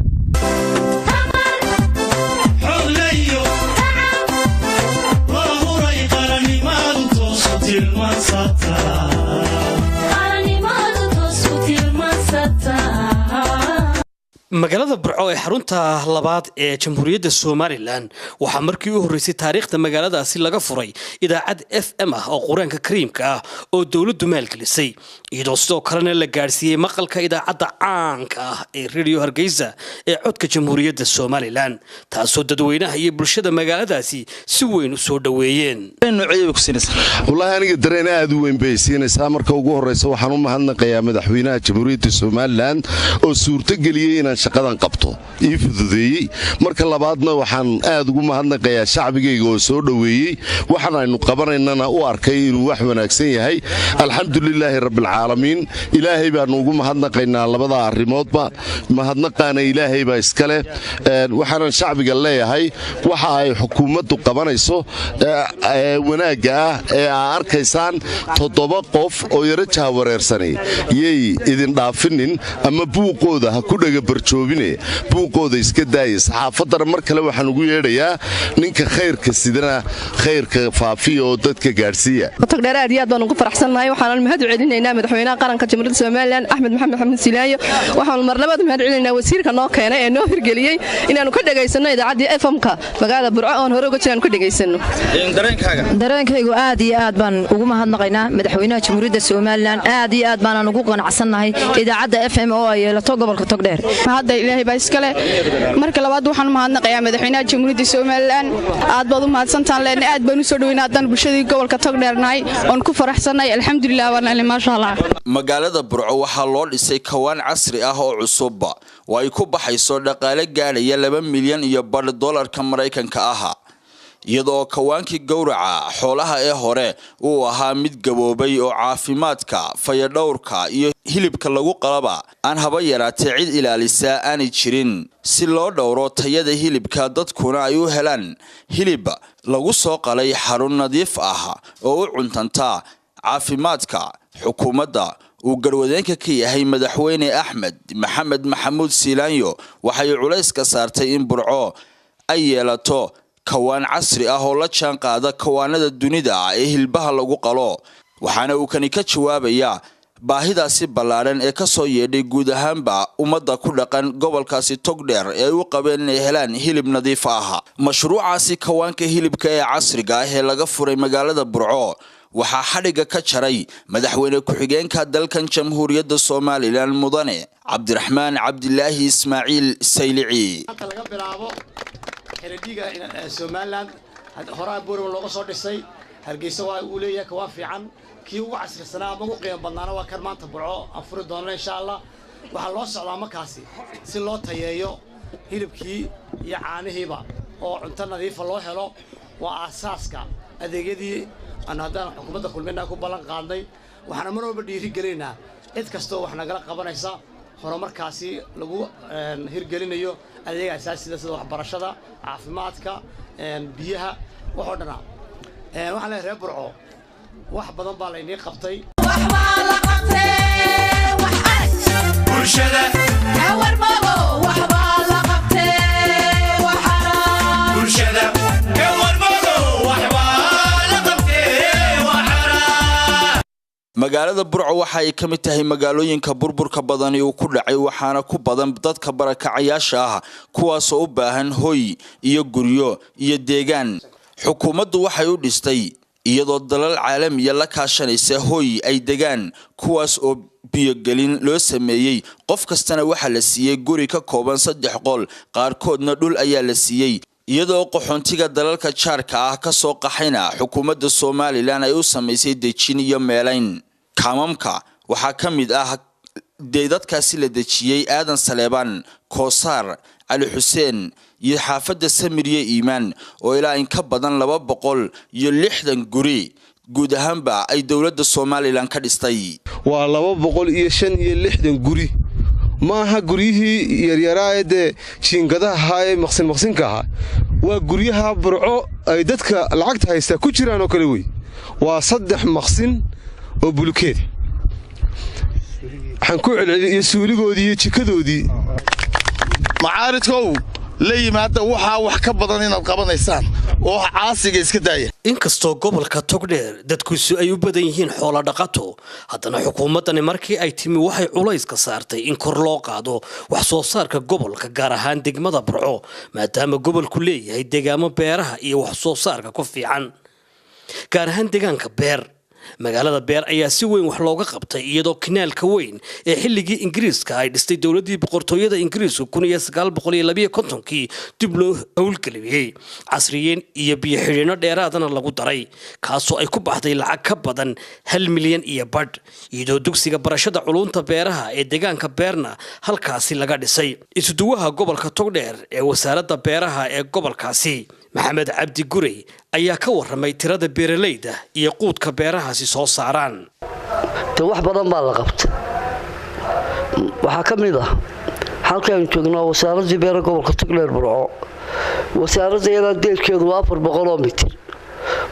magaalada burco ee xarunta labaad ee jamhuuriyadda somalilan waxaa markii u horreysay taariikhda magaaladaasi laga furay idaacad FM ah oo quraanka kariimka ah oo dowladdu maalgelisay iyadoo sidoo kalena la gaadhsiiyey maqalka idaacadda caanka ah ee radio hargeysa ee codka jamhuuriyadda somalilan taasoo dadweynaha iyo bulshada magaaladaasi si weyn u soo dhoweeyeen wallaahi aniga dareen aad u weyn bay siinaysaa marka ugu horreysa waxaan u mahadnaqayaa madaxweynaha jamhuuriyadda somalilan oo suurtageliyey inaan shaqadan qabto ii fududeeyey marka labaadna waxaan aad ugu mahadnaqayaa shacbigayga oo soo dhoweeyey waxaan aynu qabanaynana u arkay inuu wax wanaagsan yahay alxamdulilaahi rabbilcaalamiin ilaahay baanu ugu mahadnaqaynaa labada arrimoodba mahadnaqaana ilaahay baa iskale waxaanan shacbiga leeyahay waxa ay xukuumaddu qabanayso wanaagga ah ee aa arkaysaan 7 qof oo yaro jahawareersanay yay idin dhaafinin ama buuqooda ha ku dhagabarjoobine buuqooda iska daaya saxaafaddana mar kale waxaan ugu yeedhayaa ninka khayrka sidana khayrka faafiya oo dadka gaadhsiiya togdheer aad iyo aad baan ugu faraxsannahay waxaan mahad u celinaynaa madaxweynaha qaranka jamhuuriyadda Soomaaliland Axmed Maxamed Silaayo waxaan mar labaad mahad celinaynaa wasiirka noo keenay ee noo hirgeliyay inaanu ka dhageysano idaacadda FM-ka magaalada Burco oo hore uga jiraan ka dhageysano dareenkaygu aad iyo aad baan ugu mahadnaqaynaa madaxweynaha jamhuuriyadda Soomaaliland aad iyo aad baan ugu qanacsannahay idaacadda FM oo ay yeelato gobolka togdheer hadda ilaahay baa iskale marka labaad waxaan u mahadnaqayaa madaxweynaha jamhuuriyadda Soomaaliland aad baad u mahadsantaan leen aad baan u soo dhaweynaa haddaan bulshadii gobolka togdheernahay oon ku faraxsanahay alxamdulilah waana maasha Allah magaalada Burco waxaa loo dhisay kawaan casri ah oo cusub oo ay ku baxayso dhaqaale gaaraya 2 milyan iyo $1 Mareykanka ah iyadoo kawaankii gowraca xoolaha ee hore uu ahaa mid gaboobay oo caafimaadka fayadhowrka iyo hilibka lagu qalaba aan haba yaraatee cid ilaalisa aanay jirin si loo dhowro tayada hilibka dadkuna ay u helaan hilib lagu soo qalay xarun nadiif ah oo u cuntanta caafimaadka xukuumadda uu garwadeenka ka yahay madaxweyne Axmed Maxamed Maxamuud Silaayo waxay culays ka saartay in Burco ay yeelato kawaan casri ah oo la jaan qaada kawaanada dunida ee hilbaha lagu qalo waxaana uu kani ka jawaabayaa baahidaasi ballaaran ee ka soo yeedhay guud ahaanba ummadda ku dhaqan gobolkaasi togdheer ee u qabeen inay helaan hilib nadiif ah mashruucaasi kawaanka hilibka ee casriga ah ee laga furay magaalada Burco waxaa xadhiga ka jaray madaxweyne ku-xigeenka dalkan jamhuuriyadda Soomaaliland mudane Cabdiraxmaan Cabdilaahi Ismaaciil Saylici xiridiga Soomaaliland horaa boorama looga soo dhisay hargeysa waa uu leeyahay ka waa fiican kii ugu casrisanaa ama ugu qiimo badnaana waa kan maanta Burco afuri doona insha Allah waxa loo socdaa markaasi si loo tayeeyo hilibkii iyo caanihiiba oo cunto nadiifa loo helo waa aasaaska adeegyadii aan haddaan xukuumadda kulmina ku ballan qaadnay waxaana mar walba dhiirigelinaynaa cid kastoo wax nagala qabanaysa horumarkaasi lagu hirgelinayo adeega asaasiga sida waxbarashada caafimaadka biyaha waxoo dhana waxaan leeyahay reer Burco wax badan baa la inii qabtay bulshada warmabo waxba la qabtay bulshada warmabo waxba la qabtay magaalada Burco waxa ay ka mid tahay magaalooyinka burburka badan ee ku dhacay waxaana ku badan dadka barakacayaasha ah kuwaas oo u baahan hoy iyo guryo iyo deegaan xukuumaddu waxay u dhistay iyadoo dalal caalami la kaashanaysa hoy ay degaan kuwaas oo biyo gelin loo sameeyay qof kastana waxa la siiyay guri ka kooban 3 qol qaarkoodna dhul ayaa la siiyay iyadoo qaxoontiga dalalka jaarka ah ka soo qaxayna xukuumadda Soomaaliland ay u sameysay dejin iyo meelayn kaamamka waxa kamid ah dadkaasi la dejiyay Aadan Saleeban Koosar Ali Xuseen iyo xaafadda Samiriye Iimaan oo ilaa in ka badan 260 guri guud ahaanba ay dawladda Soomaaliland ka dhistay waa 265 guri maaha guryihii yaryaraayade jiingadaha ee maqsinka ah waa guryaha Burco ay dadka lacagta haysta ku jiraan oo kale way waa 3 maqsin oo bulukeed waxaan ku celceliyay suuligoodii iyo jikadoodii macaaridkow la yimaada waxa wax ka badan inaad qabanaysaan oo caasiga iska daaya inkastoo gobolka Togdheer dadkiisu ay u badan yihiin xoolo dhaqato haddana xukuumadani markii ay timi waxay culays ka saartay in kor loo qaado wax soo saarka gobolka gaar ahaan degmada Burco maadaama gobolku leeyahay deegaamo beeraha iyo wax soo saarka ku fiican gaar ahaan deegaanka beer magaalada beer ayaa si weyn wax looga qabtay iyadoo kanaalka weyn ee xilligii Ingiriiska ay dhistay dawladii boqortooyada Ingiriisku 1952 dib loo hawlgeliyay casriyeyn iyo biyo xidhino dheeraadana lagu daray kaasoo ay ku baxday lacag ka badan 1 milyan iyo badh iyadoo dugsiga barashada culunta beeraha ee deegaanka beerna halkaasi laga dhisay isuduwaha gobolka Togdheer ee wasaaradda beeraha ee gobolkaasi Maxamed Cabdi Gurey ayaa ka waramay tirada beeralayda iyo quudka beerahaasi soo saaraan wax badan baa la qabtay waxa kamid ah halkaan joogno wasaaradda beeraha gobolka Togdheer Burco wasaaradda iyada deekeedu 400 mitir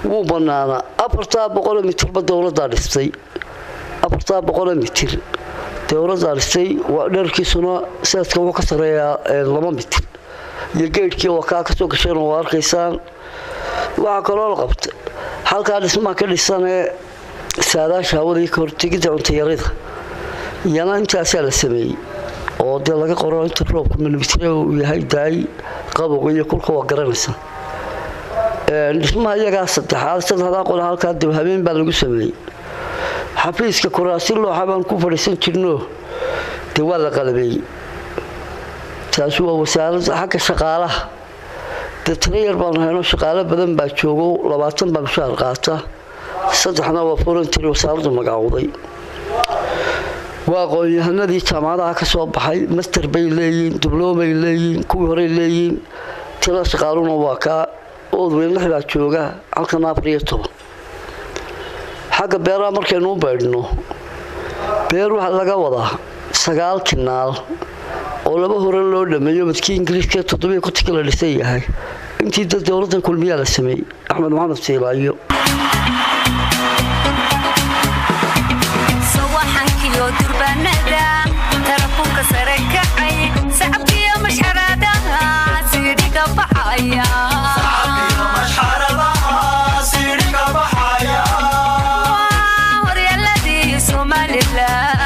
wuu banaana 400 mitir ba dawladda dhistay 400 mitir dawladda dhistay waa dherkiisuna saadka uu ka sareeyaa 2 mitir iyo geedkii waa ka soo gashay oo arkaysaan waxa kaloo la qabtay halkaan dhismaha ka dhisanee saadaasha hawada ka hortigida cunto yarida yana intaas la sameeyay oo dee laga qoro inta roobku millimeter uu yahay daay qabowga iyo kulka waa garanaysan dhismaha iyaga saddexaad qol halkaan dib habeen baa lagu sameeyay xafiiska kuraasi loo xabaan ku fadhiisan jirno dee waa la qalabeeyay taasi waa wasaaradda xagga shaqaalaha dadreer baan hayno shaqaale badan baa joogo 20 baa mushaar qaata saddexna waa voluntary wasaaradda magacowday waa aqoon-yahanadii jaamacadaha ka soo baxay master bay leeyihiin diploma bay leeyihiin kuwii hore leeyihiin tira shaqaaluna waa ka oodweyn la jooga halkan 14 xagga beeraha markaynu u baydhno beer waxa laga wadaa 9 kinaal oo laba hore loo dhameeyo midkii Ingiriiska 7 ku tikala dhisay yahay intii dawladda kulmiya la sameeyay Axmed Maxamed Siilaayo sawaxankiyo durbanada tarafunka sarakacay sacabkiyo mashxaradaha siidhiga baxaya sacabkiyo mashxaradaha siidhiga baxaya horyaaladii Soomaaliland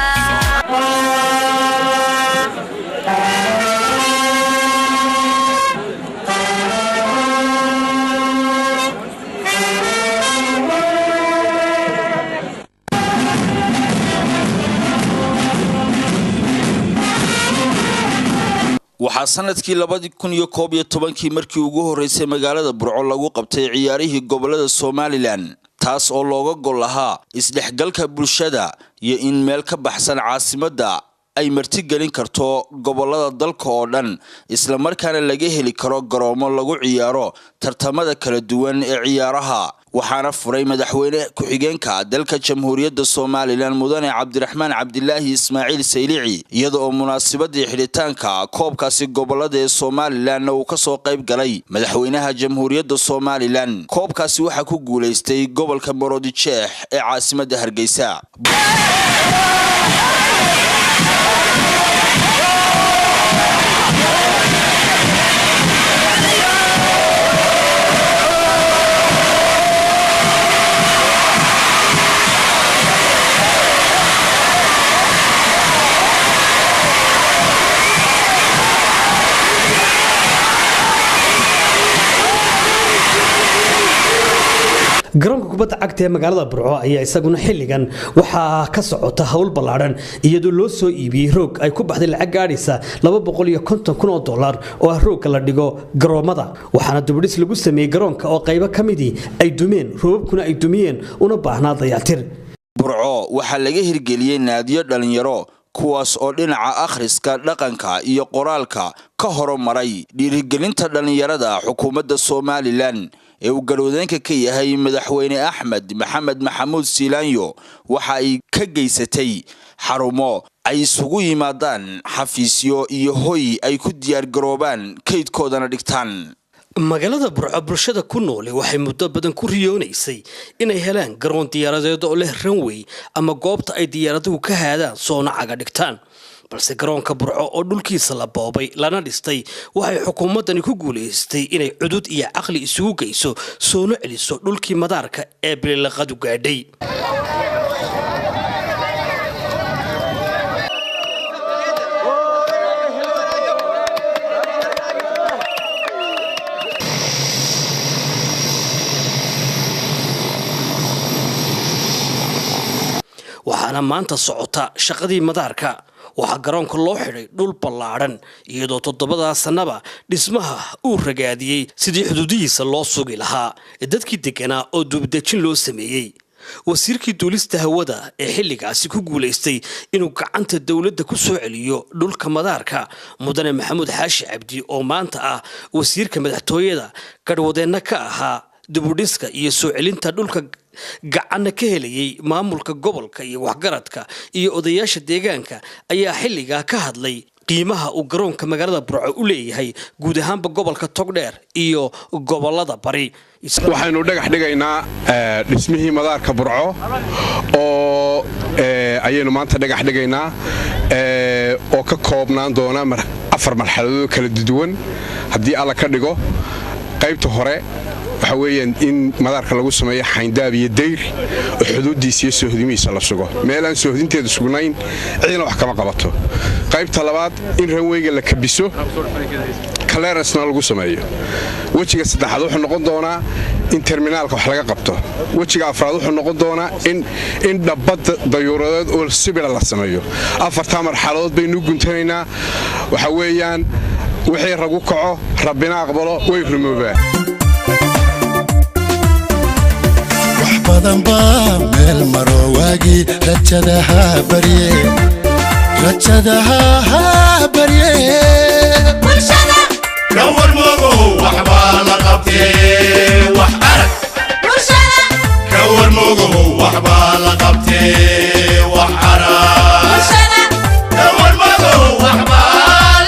waxaa sanadkii 2011 markii ugu horeysay magaalada Burco lagu qabtay ciyaarihii gobolada Soomaaliland taas oo looga gol lahaa isdhexgalka bulshada iyo in meel ka baxsan caasimadda ay martigelin karto gobolada dalka oo dhan isla markaana laga heli karo garoomo lagu ciyaaro tartamada kala duwan ee ciyaaraha waxaana furay madaxweyne ku-xigeenka dalka Jamhuuriyadda Soomaaliland Mudane Cabdiraxmaan Cabdilaahi Ismaaciil Saylici iyada oo munaasabadii xidhitaanka koobkaasi gobolada ee Soomaaliland uu ka soo qayb galay madaxweynaha Jamhuuriyadda Soomaaliland koobkaasi waxa ku guuleystay gobolka Maroodijeex ee caasimadda Hargeysa garoonka kubadda cagta ee magaalada Burco ayaa isaguna xilligan waxa ka socota hawl ballaaran iyadoo loo soo iibiyay roog ay ku baxday lacag gaadhaysa $250,000 oo roog la dhigo garoomada waxaana dubadhis lagu sameeyay garoonka oo qaybo kamidii ay dumeen roobkuna ay dumiyeen una baahnaa dayactir Burco waxa laga hirgeliyay naadiyo dhalinyaro kuwaas oo dhinaca akhriska dhaqanka iyo qoraalka ka horumaray dhiirigelinta dhalinyarada xukuumadda Soomaaliland ee uu garwadeenka ka yahay madaxweyne Axmed Maxamed Maxamuud Siilaanyo waxa ay ka geysatay xarumo ay isugu yimaadaan xafiisyo iyo hoy ay ku diyaar garoobaan kaydkoodana dhigtaan magaalada Burco bulshada ku nool waxay muddo badan ku riyoonaysay inay helaan garoon diyaaradeed oo leh runway ama goobta ay diyaaraduhu ka haadaan soona caga dhigtaan balse garoonka Burco oo dhulkiisa la boobay lana dhistay waxay xukuumadani ku guuleystay inay cudud iyo aqli isugu geyso soona celiso dhulkii madaarka ee bilaqadu gaadhay waxaana maanta socota shaqadii madaarka waxa garoonka loo xidhay dhul ballaaran iyadoo 7 sanaba dhismaha uu ragaadiyay sidii xuduudihiisa loo sugi lahaa dadkii deganaa oo dubdajin loo sameeyay wasiirkii duulista hawada ee xilligaasi ku guuleystay inuu gacanta dawladda ku soo celiyo dhulka madaarka Mudane Maxamuud Xaashi Cabdi oo maanta ah wasiirka madaxtooyada garwadeenna ka ahaa dubudhiska iyo soo celinta dhulka gacan ka helayay maamulka gobolka iyo waxgaradka iyo odayaasha deegaanka ayaa xilliga ka hadlay qiimaha uu garoonka magaalada Burco u leeyahay guud ahaanba gobolka Togdheer iyo gobolada bari waxaanu dhagax dhigaynaa dhismihii madaarka Burco oo ayaynu maanta dhagax dhigaynaa oo ka koobnaan doona 4 marxaladood kala duwan hadii alla ka dhigo qaybta hore waxa weeyaan in madaarka lagu sameeyo xayndaab iyo dayr oo xuduudiisa iyo soohdimiisa la sugo meel aan soohdinteedu sugnayn cidina wax kama qabato qaybta labaad in runwayga la kabiso clearance lagu sameeyo wajiga saddexaad wuxuu noqon doonaa in terminaalka wax laga qabto wajiga afraad wuxuu noqon doonaa in dhabbada dayuuradeed oo sibira la sameeyo afarta marxaladood baynu guntanaynaa waxa weeyaan wixii ragu kaco rabbina aqbalo way rumoobaa badan baa meel maro waagi rajadaha barye bulshada gawar mogo waxba la qabtee wax arag bulshada gawar mogo waxba la qabtee wax arag bulshada gawar mogo waxba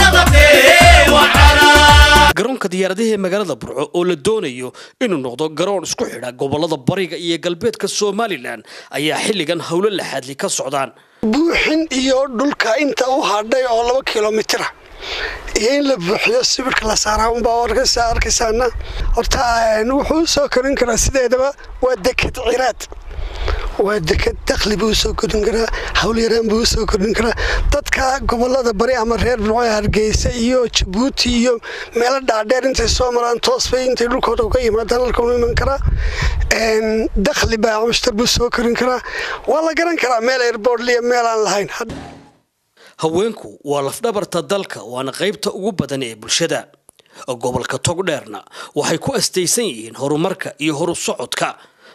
la qabtee wax arag garoonka diyaaradaha magaalada Burco oo la doonayo inuu noqdo garoon isku xidha gobolada bariga iyo galbeedka Soomaaliland ayaa xilligan hawlo la xadli ka socdaan buuxin iyo dhulka inta u hadhay oo 2 kiiloomitir iyo in la buuxiyo sibirka la saaraa baa arkaysaana horta wuxuu soo korin karaa sideedaba waa deked ciraad waa deked dakhli buu soo korin karaa hawl yaraan buu soo korin karaa dadka gobolada bari ama reer Burco Hargeysa iyo Djibouti iyo meel dhaadheer intay soo maraan toos bay intay dhulkooda uga yimaadaan halkan iman karaa dakhli baa mushtar buu soo korin karaa waa la garan karaa meel airport liya meel aan lahayn haweenku waa lafdhabarta dalka waana qaybta ugu badan ee bulshada gobolka Togdheerna waxay ku astaysan yihiin horumarka iyo horu socodka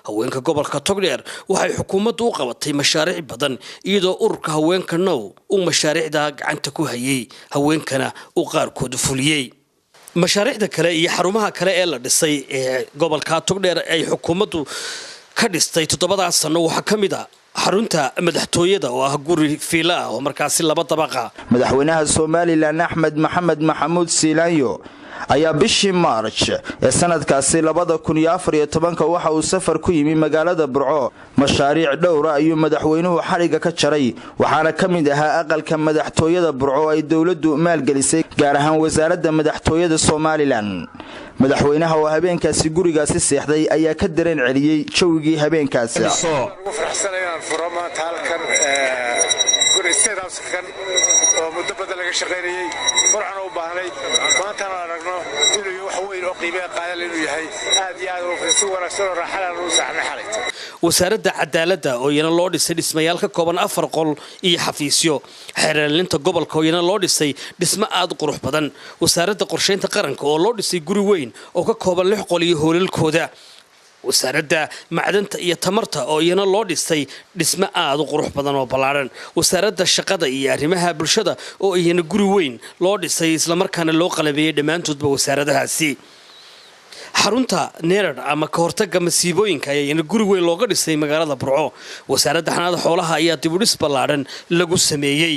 haweenka gobolka Togdheer waxay xukuumaddu u qabatay mashaariic badan iyadoo ururka haweenka now uu mashaariicda gacanta ku hayay haweenkana uu qaarkood fuliyay mashaariicda kale iyo xarumaha kale ee la dhisay ee gobolka Togdheer ay xukuumaddu ka dhistay 7 sano waxa kamid ah xarunta madaxtooyada oo ah guri fiila oo markaasi 2 dabaqa madaxweynaha Soomaaliland Axmed Maxamed Maxamuud Siilaanyo ayaa bishii March ee sanadkaasi 2014 waxa uu safar ku yimi magaalada Burco mashaariic dhowr ah ayuu madaxweynuhu xariga ka jaray waxaana kamid ahaa aqalka madaxtooyada Burco ay dawladdu maalgelisay gaar ahaan wasaaradda madaxtooyada Soomaaliland madaxweynaha oo habeenkaasi gurigaasi seexday ayaa ka dareen celiyay jawigii habeenkaasi oo muddo badan laga shaqeynayay waxaan u baahnay maanta aan aragno inuu wax weyn oo qiimo qaali inuu yahay aad iyo aad u si wanaagsan oo raaxo leh u saxnay xalayta wasaaradda cadaaladda oo iyana loo dhisay dhismayaal ka kooban 4 qol iyo xafiisyo xeerarlinta gobolka oo iyana loo dhisay dhismo aad qurux badan wasaaradda qorsheynta qaranka oo loo dhisay guri weyn oo ka kooban 6 qol iyo hoolalkooda wasaaradda macdanta iyo tamarta oo iyana loo dhisay dhismo aad u qurux badan oo ballaaran wasaaradda shaqada iyo arrimaha bulshada oo iyana guri weyn loo dhisay isla markaana loo qalabeeyay dhamaantoodba wasaaradahaasi xarunta neerad ama ka hortagga masiibooyinka ayaa guri weyn looga dhisay magaalada Burco wasaaradda xanaanada xoolaha ayaa dib u dhis ballaaran lagu sameeyay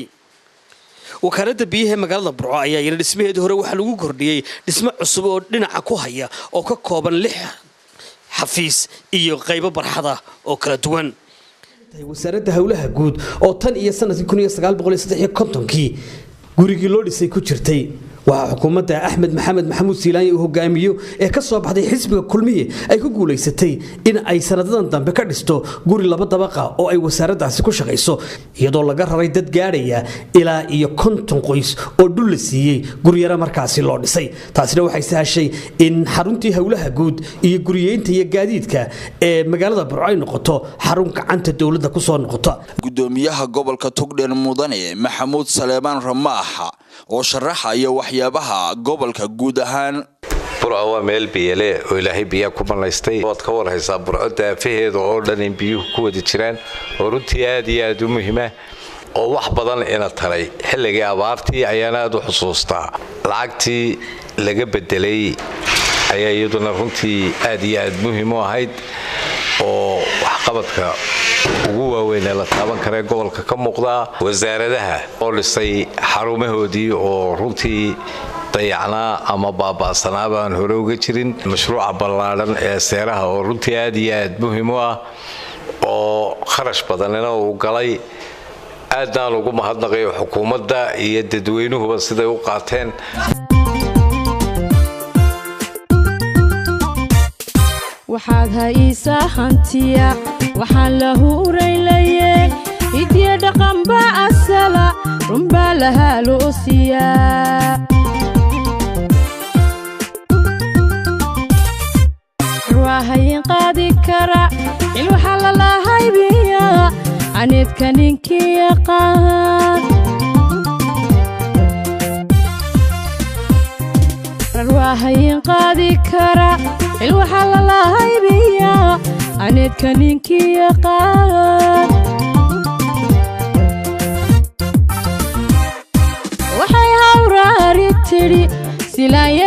wakaaladda biyaha magaalada Burco ayaa iyana dhismaheedii hore waxa lagu kordhiyay dhismo cusub oo dhinaca ku haya oo ka kooban 6 xafiis iyo qaybo barxada oo kala duwan wasaaradda hawlaha guud oo tan iyo sanadkii 1953 gurigii loo dhisay ku jirtay waxa xukuumadda Axmed Maxamed Maxamuud Siilaanyo uu hogaamiyo ee ka soo baxday xisbiga kulmiye ay ku guuleysatay in ay sanadadan dambe ka dhisto guri 2 dabaqa oo ay wasaaraddaasi ku shaqeyso iyadoo laga raray dad gaaraya ilaa iyo 50 qoys oo dhul la siiyay guriyada markaasi loo dhisay taasina waxay sahashay in xaruntii hawlaha guud iyo guriyeynta iyo gaadiidka ee magaalada Burco ay noqoto xarun gacanta dawladda ku soo noqoto gudoomiyaha gobolka Togdheer mudane Maxamuud Saleeman Ramaaha oo sharaxaya waxyaabaha gobolka guud ahaan Burco waa meel biyele oo Ilaahay biyo ku banaystay oo ka warhaysa Burco daafaheeda oo dhan in biyuhu ku wada jiraan oo runtii aad iyo aad u muhiim ah oo wax badan ina taray xilligii abaartii ayaan aad u xusuustaa lacagtii laga bedelay ayaa iyaduna runtii aad iyo aad muhiim u ahayd oo wax qabadka ugu waaweyn ee la taaban kara gobolka ka muuqda wasaaradaha oo dhisay xarumahoodii oo runtii dayacnaa ama baaba'sanaa baan hore uga jirin mashruuca ballaaran ee seeraha oo runtii aad iyo aad muhiim u ah oo kharash badanina uu galay aadaan ugu mahadnaqayo xukuumadda iyo dadweynuhuba siday u qaateen waxaad haysaa hantiya waxaan la huuraylayee hidiya dhaqanba asala runbaa lahaa loo siiyaa ruwahayin qaadi kara il waxaa lalahaybiya caneedka ninkii yaqaan ruwahayin qaadi kara il waxaa lalahaybiya caneedka ninkii yaqaan waxay hawraari tidhi silaanya